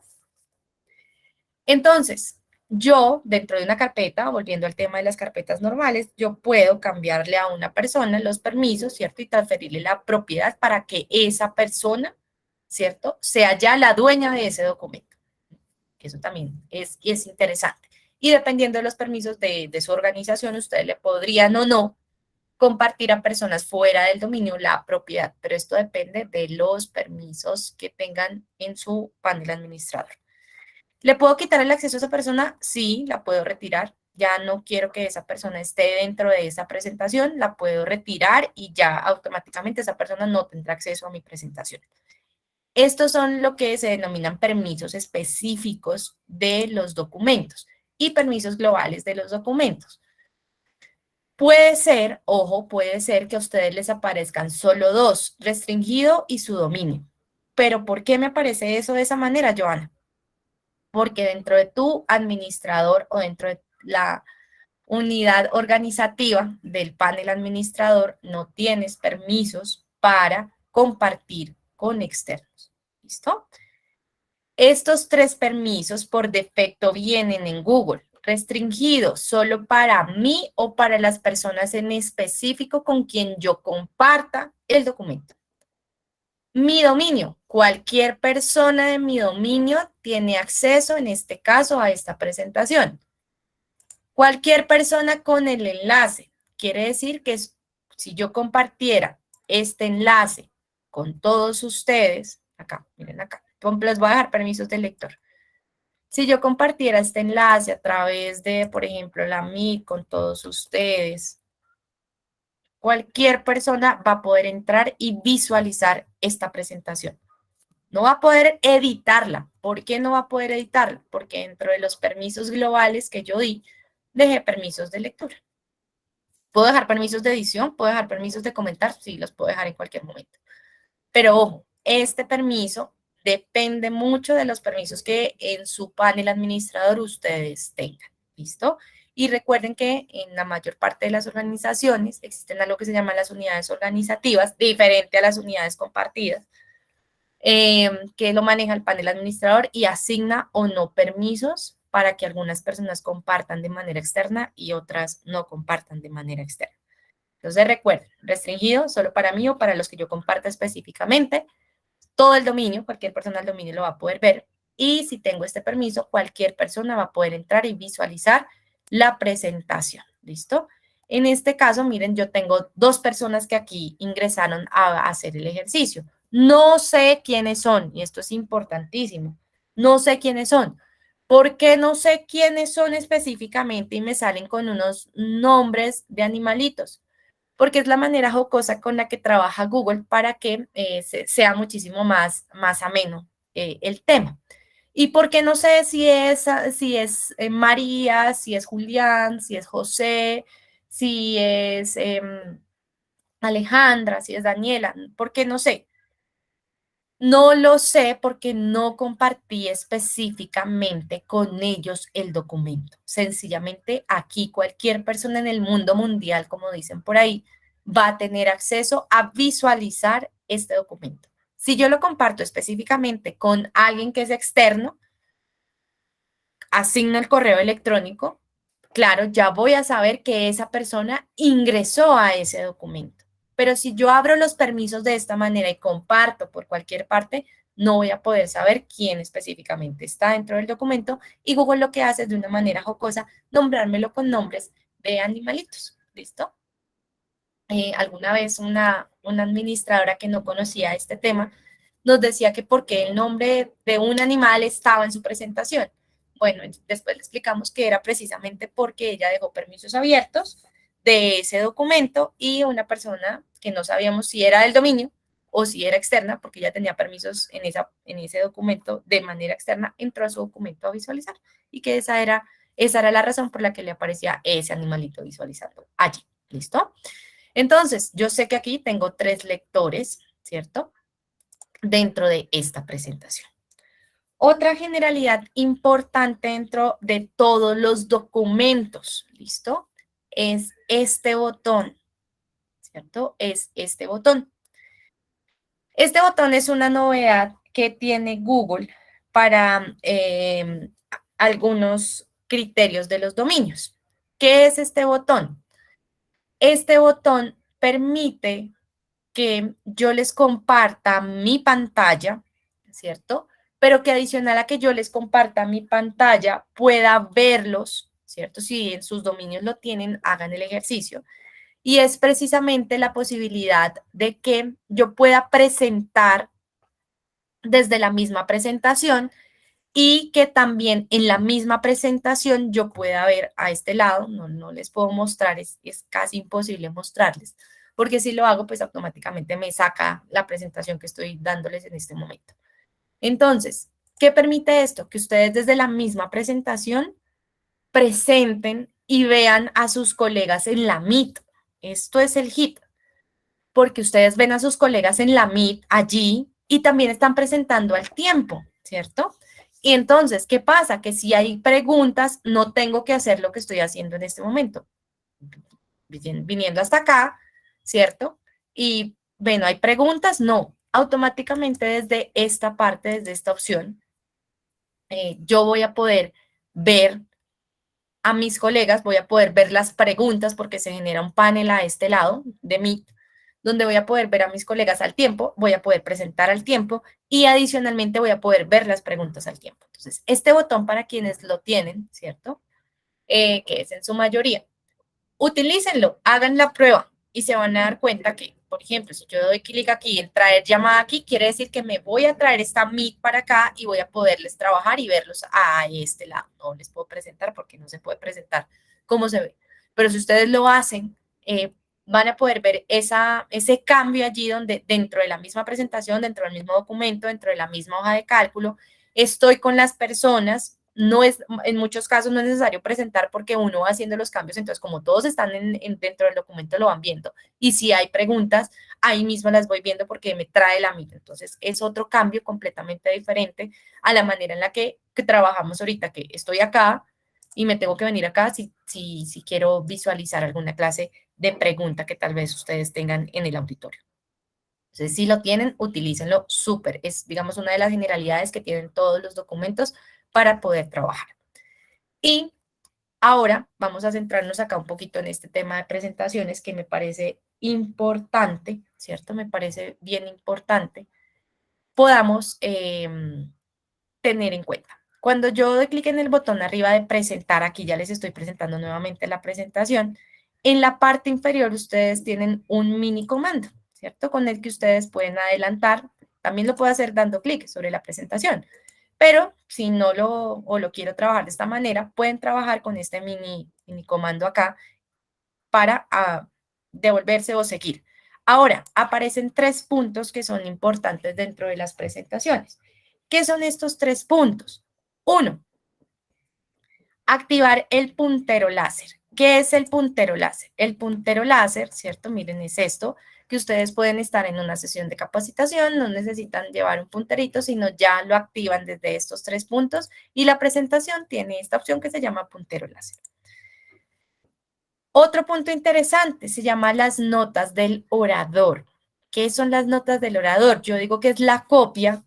Entonces, yo dentro de una carpeta, volviendo al tema de las carpetas normales, yo puedo cambiarle a una persona los permisos, ¿cierto? Y transferirle la propiedad para que esa persona, ¿cierto? Sea ya la dueña de ese documento. Eso también es interesante. Y dependiendo de los permisos de su organización, ustedes le podrían o no compartir a personas fuera del dominio la propiedad, pero esto depende de los permisos que tengan en su panel administrador. ¿Le puedo quitar el acceso a esa persona? Sí, la puedo retirar. Ya no quiero que esa persona esté dentro de esa presentación, la puedo retirar y ya automáticamente esa persona no tendrá acceso a mi presentación. Estos son lo que se denominan permisos específicos de los documentos y permisos globales de los documentos. Puede ser, ojo, puede ser que a ustedes les aparezcan solo dos, restringido y su dominio. Pero ¿por qué me aparece eso de esa manera, Joana? Porque dentro de tu administrador o dentro de la unidad organizativa del panel administrador no tienes permisos para compartir con externos. ¿Listo? Estos 3 permisos por defecto vienen en Google. Restringido solo para mí o para las personas en específico con quien yo comparta el documento. Mi dominio. Cualquier persona de mi dominio tiene acceso, en este caso, a esta presentación. Cualquier persona con el enlace. Quiere decir que si yo compartiera este enlace con todos ustedes, acá, miren acá, les voy a dejar permisos del lector. Si yo compartiera este enlace a través de, por ejemplo, la Meet con todos ustedes, cualquier persona va a poder entrar y visualizar esta presentación. No va a poder editarla. ¿Por qué no va a poder editarla? Porque dentro de los permisos globales que yo di, dejé permisos de lectura. ¿Puedo dejar permisos de edición? ¿Puedo dejar permisos de comentar? Sí, los puedo dejar en cualquier momento. Pero ojo, este permiso depende mucho de los permisos que en su panel administrador ustedes tengan. ¿Listo? Y recuerden que en la mayor parte de las organizaciones existen algo que se llama las unidades organizativas, diferente a las unidades compartidas, que lo maneja el panel administrador y asigna o no permisos para que algunas personas compartan de manera externa y otras no compartan de manera externa. Entonces recuerden, restringido solo para mí o para los que yo comparta específicamente. Todo el dominio, cualquier persona del dominio lo va a poder ver. Y si tengo este permiso, cualquier persona va a poder entrar y visualizar la presentación. ¿Listo? En este caso, miren, yo tengo 2 personas que aquí ingresaron a hacer el ejercicio. No sé quiénes son, y esto es importantísimo. No sé quiénes son. ¿Por qué no sé quiénes son específicamente y me salen con unos nombres de animalitos? Porque es la manera jocosa con la que trabaja Google para que sea muchísimo más ameno el tema. Y porque no sé si es María, si es Julián, si es José, si es Alejandra, si es Daniela, porque no sé. No lo sé porque no compartí específicamente con ellos el documento. Sencillamente aquí cualquier persona en el mundo mundial, como dicen por ahí, va a tener acceso a visualizar este documento. Si yo lo comparto específicamente con alguien que es externo, asigno el correo electrónico, claro, ya voy a saber que esa persona ingresó a ese documento. Pero si yo abro los permisos de esta manera y comparto por cualquier parte, no voy a poder saber quién específicamente está dentro del documento y Google lo que hace es de una manera jocosa nombrármelo con nombres de animalitos. ¿Listo? Alguna vez una administradora que no conocía este tema nos decía que por qué el nombre de un animal estaba en su presentación. Bueno, después le explicamos que era precisamente porque ella dejó permisos abiertos de ese documento y una persona que no sabíamos si era del dominio o si era externa, porque ella tenía permisos en ese documento de manera externa, entró a su documento a visualizar y que esa era la razón por la que le aparecía ese animalito visualizando allí. ¿Listo? Entonces, yo sé que aquí tengo 3 lectores, ¿cierto? Dentro de esta presentación. Otra generalidad importante dentro de todos los documentos, ¿listo? Es este botón, ¿cierto? Es este botón. Este botón es una novedad que tiene Google para algunos criterios de los dominios. ¿Qué es este botón? Este botón permite que yo les comparta mi pantalla, ¿cierto? Pero que adicional a que yo les comparta mi pantalla, pueda verlos, ¿cierto? Si en sus dominios lo tienen, hagan el ejercicio. Y es precisamente la posibilidad de que yo pueda presentar desde la misma presentación y que también en la misma presentación yo pueda ver a este lado, no les puedo mostrar, es casi imposible mostrarles, porque si lo hago, pues automáticamente me saca la presentación que estoy dándoles en este momento. Entonces, ¿qué permite esto? Que ustedes desde la misma presentación presenten y vean a sus colegas en la Meet. Esto es el hit, porque ustedes ven a sus colegas en la Meet allí y también están presentando al tiempo, ¿cierto? Y entonces, ¿qué pasa? Que si hay preguntas, no tengo que hacer lo que estoy haciendo en este momento. Viniendo hasta acá, ¿cierto? Y, bueno, ¿hay preguntas? No. Automáticamente desde esta parte, desde esta opción, yo voy a poder ver a mis colegas, voy a poder ver las preguntas porque se genera un panel a este lado de Meet, donde voy a poder ver a mis colegas al tiempo, voy a poder presentar al tiempo y adicionalmente voy a poder ver las preguntas al tiempo. Entonces, este botón para quienes lo tienen, ¿cierto? Que es en su mayoría, utilícenlo, hagan la prueba y se van a dar cuenta que, por ejemplo, si yo doy clic aquí en traer llamada aquí, quiere decir que me voy a traer esta Meet para acá y voy a poderles trabajar y verlos a este lado. No les puedo presentar porque no se puede presentar cómo se ve. Pero si ustedes lo hacen, van a poder ver ese cambio allí donde dentro de la misma presentación, dentro del mismo documento, dentro de la misma hoja de cálculo, estoy con las personas. No es, en muchos casos no es necesario presentar porque uno va haciendo los cambios, entonces como todos están dentro del documento lo van viendo y si hay preguntas, ahí mismo las voy viendo porque me trae la misma. Entonces es otro cambio completamente diferente a la manera en la que trabajamos ahorita, que estoy acá y me tengo que venir acá si quiero visualizar alguna clase de pregunta que tal vez ustedes tengan en el auditorio. Entonces, si lo tienen, utilícenlo súper. Es, digamos, una de las generalidades que tienen todos los documentos para poder trabajar. Y ahora vamos a centrarnos acá un poquito en este tema de presentaciones que me parece importante, ¿cierto? Me parece bien importante. Podamos tener en cuenta. Cuando yo doy clic en el botón arriba de presentar, aquí ya les estoy presentando nuevamente la presentación, en la parte inferior ustedes tienen un mini comando, ¿cierto? Con el que ustedes pueden adelantar, también lo puedo hacer dando clic sobre la presentación, pero si no lo quiero trabajar de esta manera, pueden trabajar con este mini comando acá para devolverse o seguir. Ahora, aparecen 3 puntos que son importantes dentro de las presentaciones. ¿Qué son estos 3 puntos? 1, activar el puntero láser. ¿Qué es el puntero láser? El puntero láser, ¿cierto? Miren, es esto, que ustedes pueden estar en una sesión de capacitación, no necesitan llevar un punterito, sino ya lo activan desde estos 3 puntos y la presentación tiene esta opción que se llama puntero láser. Otro punto interesante se llama las notas del orador. ¿Qué son las notas del orador? Yo digo que es la copia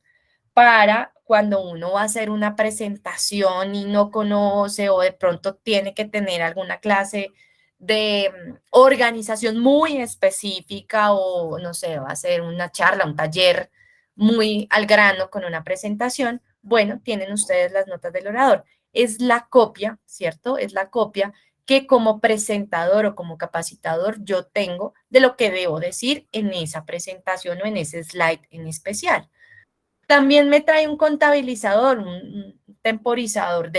para cuando uno va a hacer una presentación y no conoce o de pronto tiene que tener alguna clase de organización muy específica o no sé, va a hacer una charla, un taller muy al grano con una presentación. Bueno, tienen ustedes las notas del orador. Es la copia, ¿cierto? Es la copia que como presentador o como capacitador yo tengo de lo que debo decir en esa presentación o en ese slide en especial. También me trae un contabilizador, un temporizador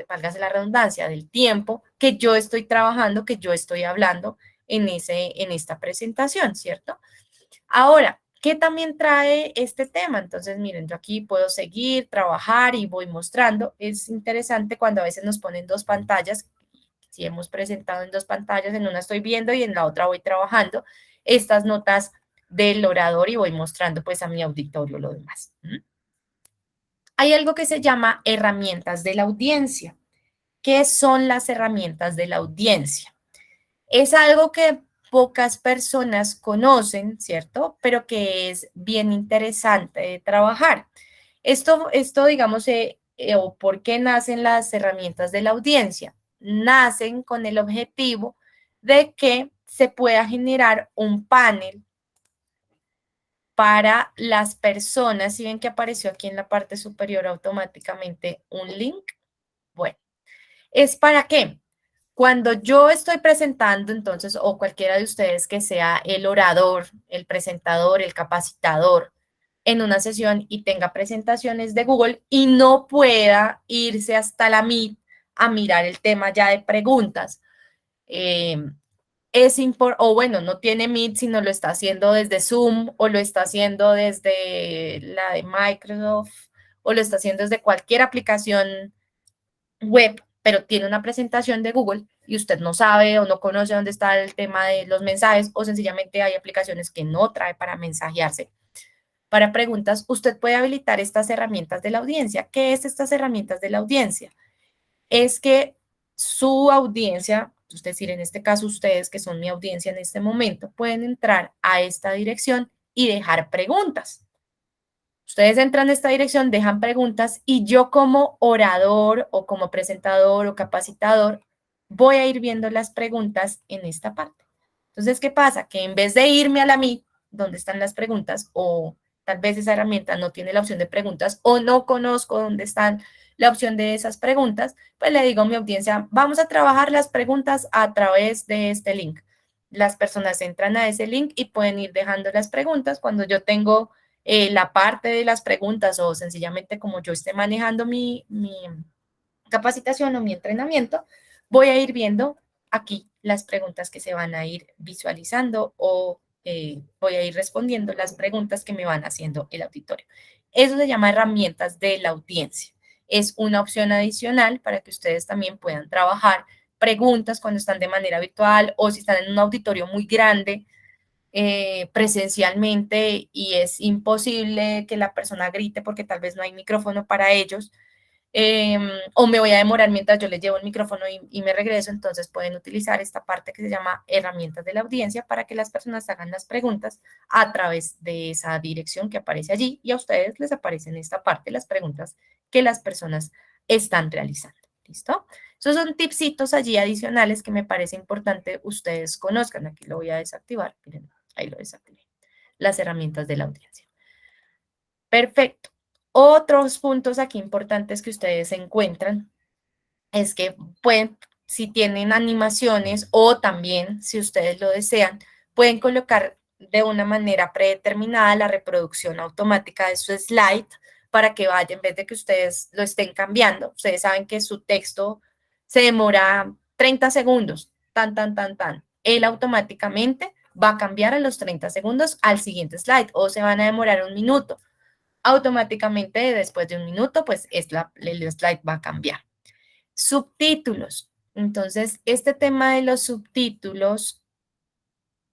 válgase la redundancia, del tiempo que yo estoy trabajando, que yo estoy hablando en esta presentación, ¿cierto? Ahora, ¿qué también trae este tema? Entonces, miren, yo aquí puedo seguir, trabajar y voy mostrando. Es interesante cuando a veces nos ponen 2 pantallas. Si hemos presentado en 2 pantallas, en una estoy viendo y en la otra voy trabajando estas notas del orador y voy mostrando pues a mi auditorio lo demás. Hay algo que se llama herramientas de la audiencia. ¿Qué son las herramientas de la audiencia? Es algo que pocas personas conocen, ¿cierto? Pero que es bien interesante de trabajar. Esto digamos, o por qué nacen las herramientas de la audiencia. Nacen con el objetivo de que se pueda generar un panel para las personas. ¿Sí ven que apareció aquí en la parte superior automáticamente un link? Bueno, ¿es para qué? Cuando yo estoy presentando, entonces, o cualquiera de ustedes que sea el orador, el presentador, el capacitador en una sesión y tenga presentaciones de Google y no pueda irse hasta la Meet a mirar el tema ya de preguntas, o bueno, no tiene Meet, sino lo está haciendo desde Zoom o lo está haciendo desde la de Microsoft o lo está haciendo desde cualquier aplicación web, pero tiene una presentación de Google y usted no sabe o no conoce dónde está el tema de los mensajes o sencillamente hay aplicaciones que no trae para mensajearse. Para preguntas, usted puede habilitar estas herramientas de la audiencia. ¿Qué es estas herramientas de la audiencia? Es que su audiencia, es decir, en este caso ustedes que son mi audiencia en este momento, pueden entrar a esta dirección y dejar preguntas. Ustedes entran a esta dirección, dejan preguntas y yo como orador o como presentador o capacitador voy a ir viendo las preguntas en esta parte. Entonces, ¿qué pasa? Que en vez de irme a la Meet, donde están las preguntas, o tal vez esa herramienta no tiene la opción de preguntas o no conozco dónde están la opción de esas preguntas, pues le digo a mi audiencia, vamos a trabajar las preguntas a través de este link. Las personas entran a ese link y pueden ir dejando las preguntas. Cuando yo tengo la parte de las preguntas o sencillamente como yo esté manejando mi capacitación o mi entrenamiento, voy a ir viendo aquí las preguntas que se van a ir visualizando o voy a ir respondiendo las preguntas que me van haciendo el auditorio. Eso se llama herramientas de la audiencia. Es una opción adicional para que ustedes también puedan trabajar preguntas cuando están de manera virtual o si están en un auditorio muy grande, presencialmente y es imposible que la persona grite porque tal vez no hay micrófono para ellos, o me voy a demorar mientras yo les llevo el micrófono y me regreso, entonces pueden utilizar esta parte que se llama herramientas de la audiencia para que las personas hagan las preguntas a través de esa dirección que aparece allí y a ustedes les aparecen en esta parte las preguntas que las personas están realizando. ¿Listo? Esos son tipsitos allí adicionales que me parece importante ustedes conozcan. Aquí lo voy a desactivar. Miren, ahí lo desactivé. Las herramientas de la audiencia. Perfecto. Otros puntos aquí importantes que ustedes encuentran es que pueden, si tienen animaciones o también, si ustedes lo desean, pueden colocar de una manera predeterminada la reproducción automática de su slide para que vaya, en vez de que ustedes lo estén cambiando. Ustedes saben que su texto se demora 30 segundos, tan. Él automáticamente va a cambiar a los 30 segundos al siguiente slide o se van a demorar 1 minuto. Automáticamente después de 1 minuto, pues el slide va a cambiar. Subtítulos. Entonces, este tema de los subtítulos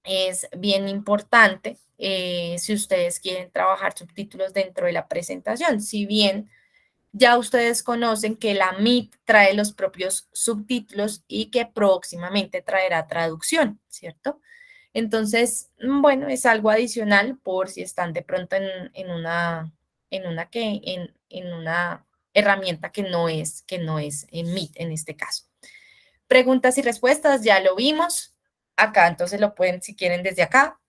es bien importante si ustedes quieren trabajar subtítulos dentro de la presentación. Si bien ya ustedes conocen que la Meet trae los propios subtítulos y que próximamente traerá traducción, ¿cierto? Entonces, bueno, es algo adicional por si están de pronto en una herramienta que no es en Meet en este caso. Preguntas y respuestas, ya lo vimos. Acá, entonces lo pueden, si quieren, desde acá.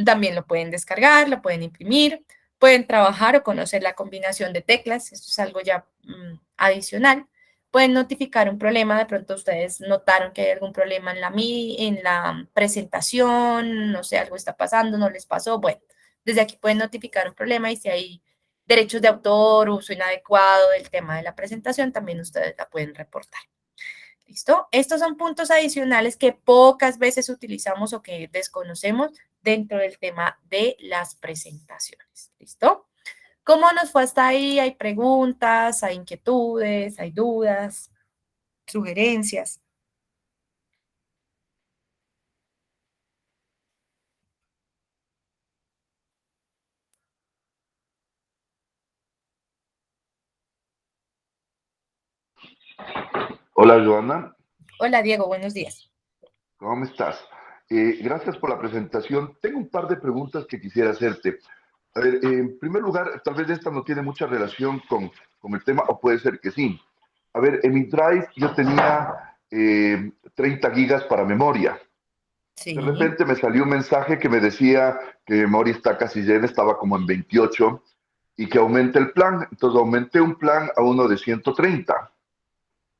También lo pueden descargar, lo pueden imprimir, pueden trabajar o conocer la combinación de teclas. Esto es algo ya adicional. Pueden notificar un problema. De pronto ustedes notaron que hay algún problema en la presentación, no sé, algo está pasando, no les pasó. Bueno, desde aquí pueden notificar un problema y si hay derechos de autor, uso inadecuado del tema de la presentación, también ustedes la pueden reportar. ¿Listo? Estos son puntos adicionales que pocas veces utilizamos o que desconocemos dentro del tema de las presentaciones. ¿Listo? ¿Cómo nos fue hasta ahí? ¿Hay preguntas? ¿Hay inquietudes? ¿Hay dudas? ¿Sugerencias? Hola, Joana. Hola, Diego. Buenos días. ¿Cómo estás? Gracias por la presentación. Tengo un par de preguntas que quisiera hacerte. A ver, en primer lugar, tal vez esta no tiene mucha relación con el tema, o puede ser que sí. A ver, en mi Drive yo tenía 30 gigas para memoria. De Sí, repente me salió un mensaje que me decía que mi memoria está casi llena, estaba como en 28, y que aumente el plan. Entonces aumenté un plan a uno de 130.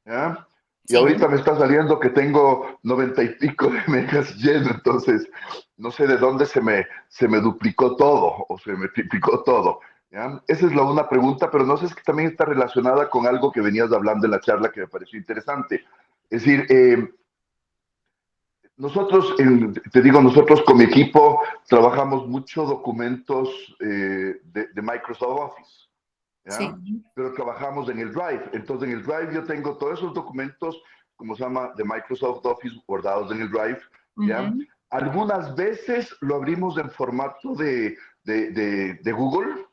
¿Ya? Y sí. ahorita me está saliendo que tengo 90 y pico de megas lleno, entonces no sé de dónde se me duplicó todo o se me triplicó todo. ¿Ya? Esa es la una pregunta, pero no sé, es que también está relacionada con algo que venías hablando en la charla que me pareció interesante. Es decir, nosotros, te digo, nosotros con mi equipo trabajamos mucho documentos de Microsoft Office. ¿Ya? Sí. Pero trabajamos en el Drive. Entonces, en el Drive yo tengo todos esos documentos, como se llama, de Microsoft Office, guardados en el Drive, ¿ya? Ujú. Algunas veces lo abrimos en formato de Google,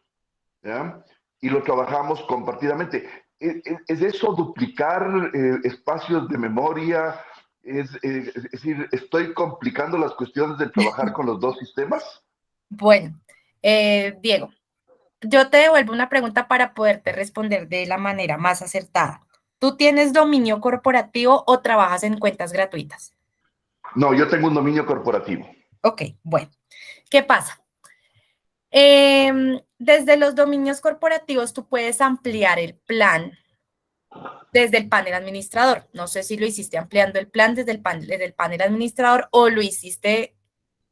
¿ya? Y lo trabajamos compartidamente. ¿Es eso duplicar espacios de memoria? Es decir, ¿estoy complicando las cuestiones de trabajar con los dos sistemas? Bueno, Diego, yo te devuelvo una pregunta para poderte responder de la manera más acertada. ¿Tú tienes dominio corporativo o trabajas en cuentas gratuitas? No, yo tengo un dominio corporativo. Ok, bueno, ¿qué pasa? Desde los dominios corporativos tú puedes ampliar el plan desde el panel administrador. No sé si lo hiciste ampliando el plan desde el panel administrador o lo hiciste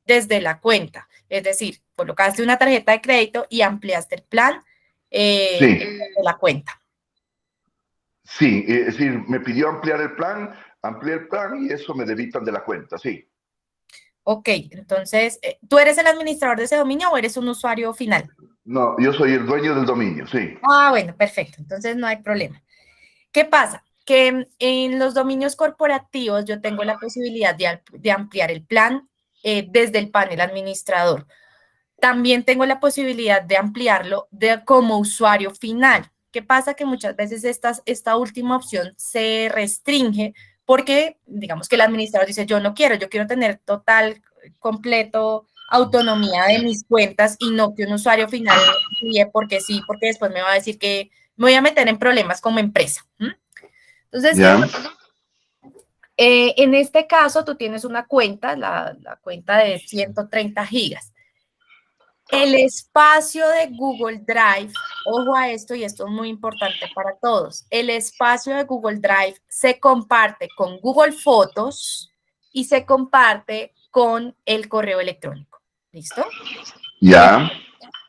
desde la cuenta. Es decir, colocaste una tarjeta de crédito y ampliaste el plan Sí. de la cuenta. Sí, es decir, me pidió amplié el plan y eso me debitan de la cuenta, sí. Ok, entonces, ¿tú eres el administrador de ese dominio o eres un usuario final? No, yo soy el dueño del dominio, sí. Ah, bueno, perfecto, entonces no hay problema. ¿Qué pasa? Que en los dominios corporativos yo tengo la posibilidad de ampliar el plan desde el panel administrador. También tengo la posibilidad de ampliarlo como usuario final. ¿Qué pasa? Que muchas veces esta última opción se restringe porque, digamos que el administrador dice, yo quiero tener total, completo autonomía de mis cuentas y no que un usuario final amplíe porque sí, porque después me va a decir que me voy a meter en problemas como empresa. Entonces, Ya, en este caso, tú tienes una cuenta, la cuenta de 130 gigas. El espacio de Google Drive, ojo a esto y esto es muy importante para todos, el espacio de Google Drive se comparte con Google Fotos y se comparte con el correo electrónico. ¿Listo? ya,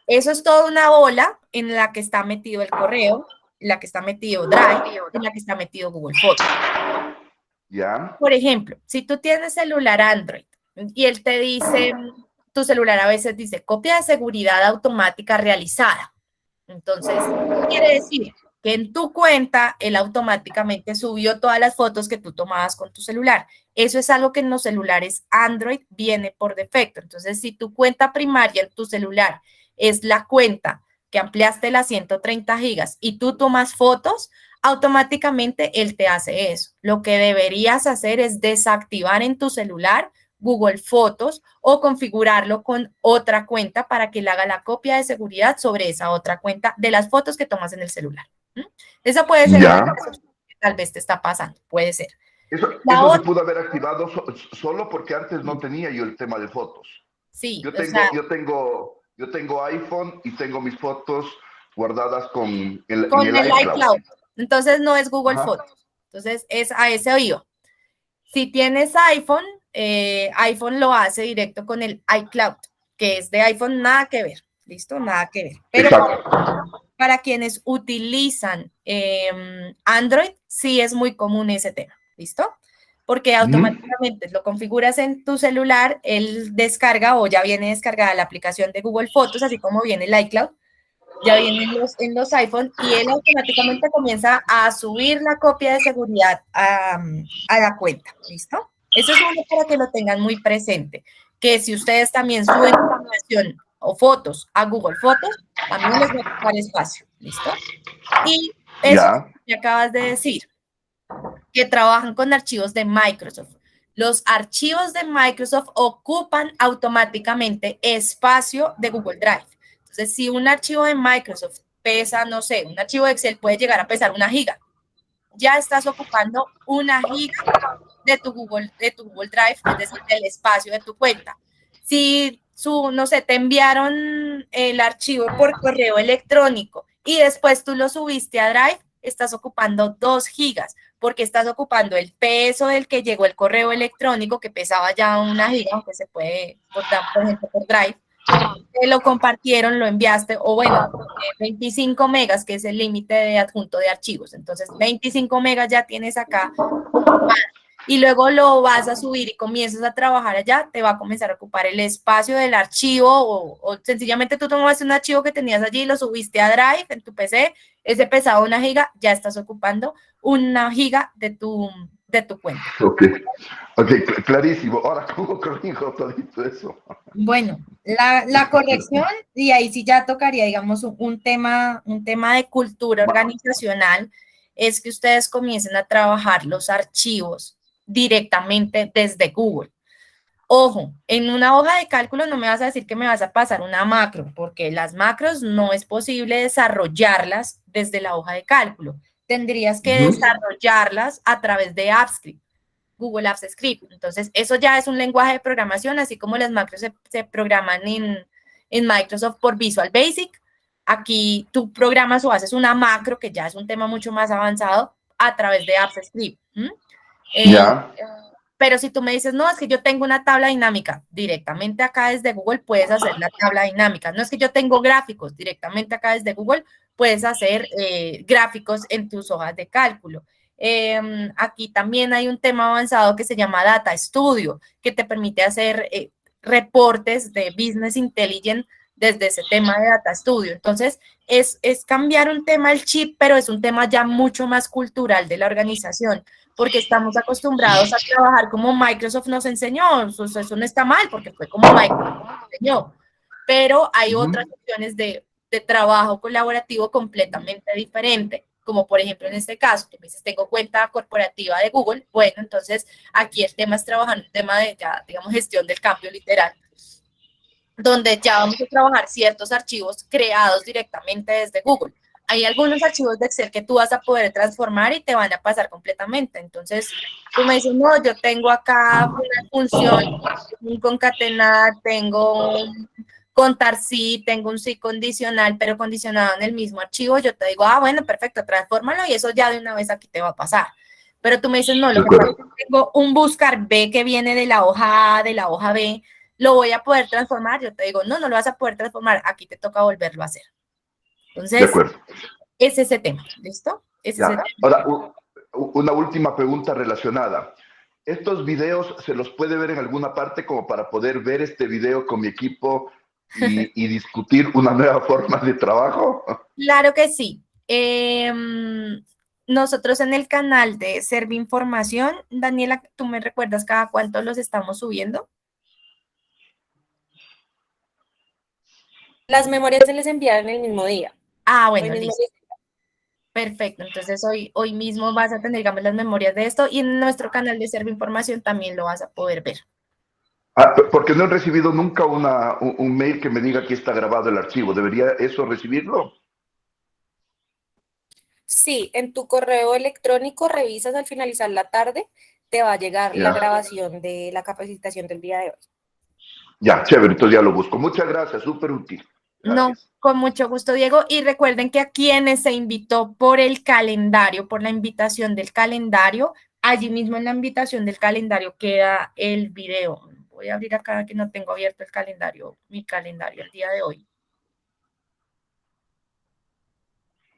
Eso es toda una bola en la que está metido el correo, en la que está metido Drive, en la que está metido Google Fotos. ya, Por ejemplo, si tú tienes celular Android y él te dice, tu celular a veces dice copia de seguridad automática realizada. Entonces, ¿qué quiere decir? que en tu cuenta él automáticamente subió todas las fotos que tú tomabas con tu celular. Eso es algo que en los celulares Android viene por defecto. Entonces, si tu cuenta primaria en tu celular es la cuenta que ampliaste las 130 gigas y tú tomas fotos, automáticamente él te hace eso. Lo que deberías hacer es desactivar en tu celular Google Fotos o configurarlo con otra cuenta para que le haga la copia de seguridad sobre esa otra cuenta de las fotos que tomas en el celular. Esa puede ser una cosa que tal vez te está pasando, puede ser. Eso se pudo haber activado solo porque antes no tenía yo el tema de fotos. Sí, yo tengo iPhone y tengo mis fotos guardadas en el iCloud. Entonces no es Google Ajá. Fotos. Entonces es a ese oído. Si tienes iPhone, iPhone lo hace directo con el iCloud, que es de iPhone, nada que ver. ¿Listo? Nada que ver. Pero para quienes utilizan Android, sí es muy común ese tema. ¿Listo? Porque automáticamente lo configuras en tu celular, él descarga o ya viene descargada la aplicación de Google Fotos, así como viene el iCloud, ya viene en los iPhone y él automáticamente comienza a subir la copia de seguridad a la cuenta. ¿Listo? Eso es uno para que lo tengan muy presente, que si ustedes también suben información o fotos a Google Fotos, también les va a ocupar espacio. ¿Listo? Y eso que acabas de decir, que trabajan con archivos de Microsoft. Los archivos de Microsoft ocupan automáticamente espacio de Google Drive. Entonces, si un archivo de Microsoft pesa, no sé, un archivo de Excel puede llegar a pesar 1 giga, ya estás ocupando 1 giga de tu Google Drive, es decir, del espacio de tu cuenta. Si no sé, te enviaron el archivo por correo electrónico y después tú lo subiste a Drive, estás ocupando 2 gigas, porque estás ocupando el peso del que llegó el correo electrónico, que pesaba ya 1 giga, aunque se puede, por ejemplo, por Drive, te lo compartieron, lo enviaste, o bueno, 25 megas, que es el límite de adjunto de archivos. Entonces, 25 megas ya tienes acá y luego lo vas a subir y comienzas a trabajar allá, te va a comenzar a ocupar el espacio del archivo o sencillamente tú tomaste un archivo que tenías allí y lo subiste a Drive en tu PC, ese pesaba 1 giga, ya estás ocupando 1 giga de tu cuenta. Ok, clarísimo. Ahora, ¿cómo corrijo todito eso? Bueno, la corrección, y ahí sí ya tocaría, digamos, un tema de cultura organizacional, es que ustedes comiencen a trabajar los archivos directamente desde Google. Ojo, en una hoja de cálculo no me vas a decir que me vas a pasar una macro, porque las macros no es posible desarrollarlas desde la hoja de cálculo. Tendrías que desarrollarlas a través de AppScript, Google Apps Script. Entonces, eso ya es un lenguaje de programación, así como las macros se programan en Microsoft por Visual Basic. Aquí tú programas o haces una macro, que ya es un tema mucho más avanzado, a través de Apps Script. Pero si tú me dices, no, es que yo tengo una tabla dinámica, directamente acá desde Google puedes hacer la tabla dinámica. No es que yo tengo gráficos, directamente acá desde Google puedes hacer gráficos en tus hojas de cálculo. Aquí también hay un tema avanzado que se llama Data Studio, que te permite hacer reportes de Business Intelligence desde ese tema de Data Studio. Entonces, es cambiar un tema el chip, pero es un tema ya mucho más cultural de la organización, porque estamos acostumbrados a trabajar como Microsoft nos enseñó. Eso no está mal, porque fue como Microsoft nos enseñó, pero hay otras opciones de trabajo colaborativo completamente diferente, como por ejemplo en este caso, que me dices, tengo cuenta corporativa de Google. Bueno, entonces aquí el tema es trabajar un tema de, ya, digamos, gestión del cambio literal, donde ya vamos a trabajar ciertos archivos creados directamente desde Google. Hay algunos archivos de Excel que tú vas a poder transformar y te van a pasar completamente. Entonces, tú me dices, no, yo tengo acá una función, un concatenar, tengo un contar sí, tengo un sí condicional, pero condicionado en el mismo archivo. Yo te digo, bueno, perfecto, transfórmalo y eso ya de una vez aquí te va a pasar. Pero tú me dices, no, lo que pasa es que tengo un buscar B que viene de la hoja A, de la hoja B, ¿lo voy a poder transformar? Yo te digo, no, no lo vas a poder transformar, aquí te toca volverlo a hacer. Entonces, es ese tema, ¿listo? Ahora, una última pregunta relacionada. ¿Estos videos se los puede ver en alguna parte como para poder ver este video con mi equipo y discutir una nueva forma de trabajo? Claro que sí. Nosotros en el canal de Servinformación, Daniela, ¿tú me recuerdas cada cuánto los estamos subiendo? Las memorias se les enviaron el mismo día. Ah, Hoy bueno, mismo listo. Perfecto, entonces hoy mismo vas a tener, digamos, las memorias de esto y en nuestro canal de Servinformación también lo vas a poder ver. Porque no he recibido nunca un mail que me diga que está grabado el archivo. ¿Debería eso recibirlo? Sí, en tu correo electrónico revisas al finalizar la tarde, te va a llegar la Ya, grabación de la capacitación del día de hoy. ya, chévere, entonces ya lo busco. Muchas gracias, súper útil. No, Gracias. con mucho gusto, Diego. Y recuerden que a quienes se invitó por el calendario, por la invitación del calendario, allí mismo en la invitación del calendario queda el video. Voy a abrir acá que no tengo abierto el calendario, mi calendario el día de hoy.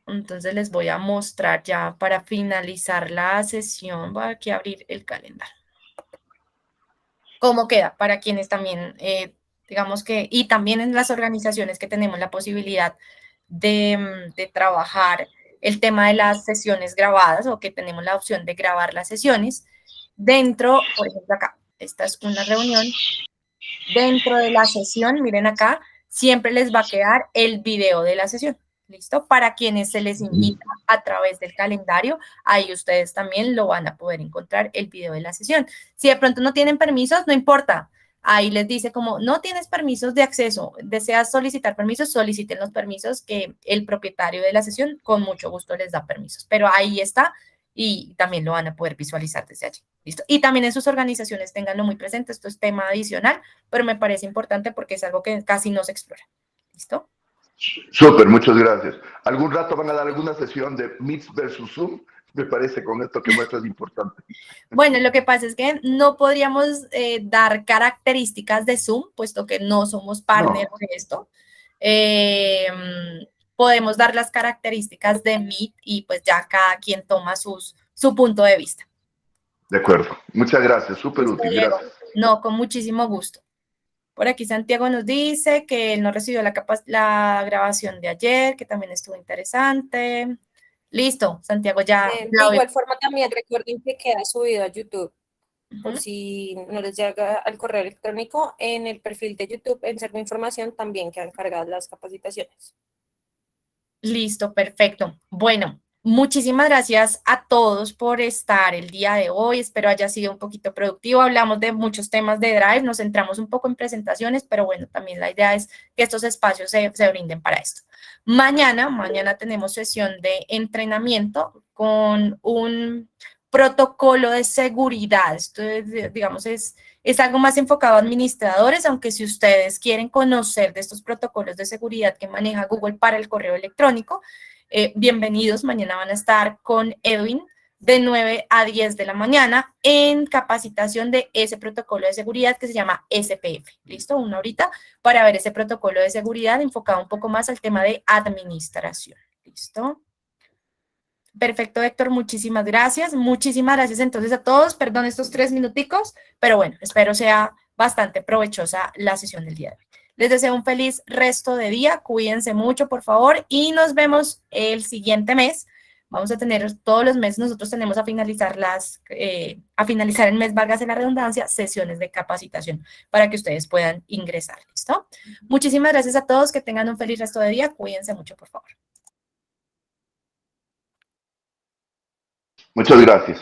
Entonces les voy a mostrar ya para finalizar la sesión. Voy aquí a abrir el calendario. ¿Cómo queda? Para quienes también, digamos que, y también en las organizaciones que tenemos la posibilidad de trabajar el tema de las sesiones grabadas o que tenemos la opción de grabar las sesiones dentro, por ejemplo acá, esta es una reunión, dentro de la sesión, miren acá, siempre les va a quedar el video de la sesión, ¿listo? Para quienes se les invita a través del calendario, ahí ustedes también lo van a poder encontrar el video de la sesión. Si de pronto no tienen permisos, no importa. Ahí les dice como no tienes permisos de acceso, deseas solicitar permisos, soliciten los permisos que el propietario de la sesión con mucho gusto les da permisos. Pero ahí está y también lo van a poder visualizar desde allí. ¿Listo? Y también en sus organizaciones tenganlo muy presente, esto es tema adicional, pero me parece importante porque es algo que casi no se explora. ¿Listo? Súper, muchas gracias. ¿Algún rato van a dar alguna sesión de Meets versus Zoom? Me parece con esto que muestras importante. Bueno, lo que pasa es que no podríamos dar características de Zoom, puesto que no somos partners No, de esto. Eh, Podemos dar las características de Meet y pues ya cada quien toma su punto de vista. de acuerdo. Muchas gracias, súper Listo, útil, Diego. gracias. No, con muchísimo gusto. Por aquí Santiago nos dice que él no recibió la grabación de ayer, que también estuvo interesante. Listo, Santiago ya De la veo. igual forma, también recuerden que queda subido a YouTube. Por Ujú. si no les llega al correo electrónico, en el perfil de YouTube, en Servo Información, también quedan cargadas las capacitaciones. Listo, perfecto. Bueno, muchísimas gracias a todos por estar el día de hoy. Espero haya sido un poquito productivo. Hablamos de muchos temas de Drive, nos centramos un poco en presentaciones, pero bueno, también la idea es que estos espacios se brinden para esto. Mañana tenemos sesión de entrenamiento con un protocolo de seguridad. Esto es, digamos, es algo más enfocado a administradores, aunque si ustedes quieren conocer de estos protocolos de seguridad que maneja Google para el correo electrónico, bienvenidos. Mañana van a estar con Edwin de 9 a 10 de la mañana en capacitación de ese protocolo de seguridad que se llama SPF. ¿Listo? Una horita para ver ese protocolo de seguridad enfocado un poco más al tema de administración. ¿Listo? Perfecto, Héctor, muchísimas gracias. Muchísimas gracias entonces a todos. Perdón estos 3 minuticos, pero bueno, espero sea bastante provechosa la sesión del día de hoy. Les deseo un feliz resto de día. Cuídense mucho, por favor, y nos vemos el siguiente mes. Vamos a tener todos los meses, nosotros tenemos a finalizar a finalizar el mes, válgase la redundancia, sesiones de capacitación para que ustedes puedan ingresar. ¿Listo? Muchísimas gracias a todos. Que tengan un feliz resto de día. Cuídense mucho, por favor. Muchas gracias.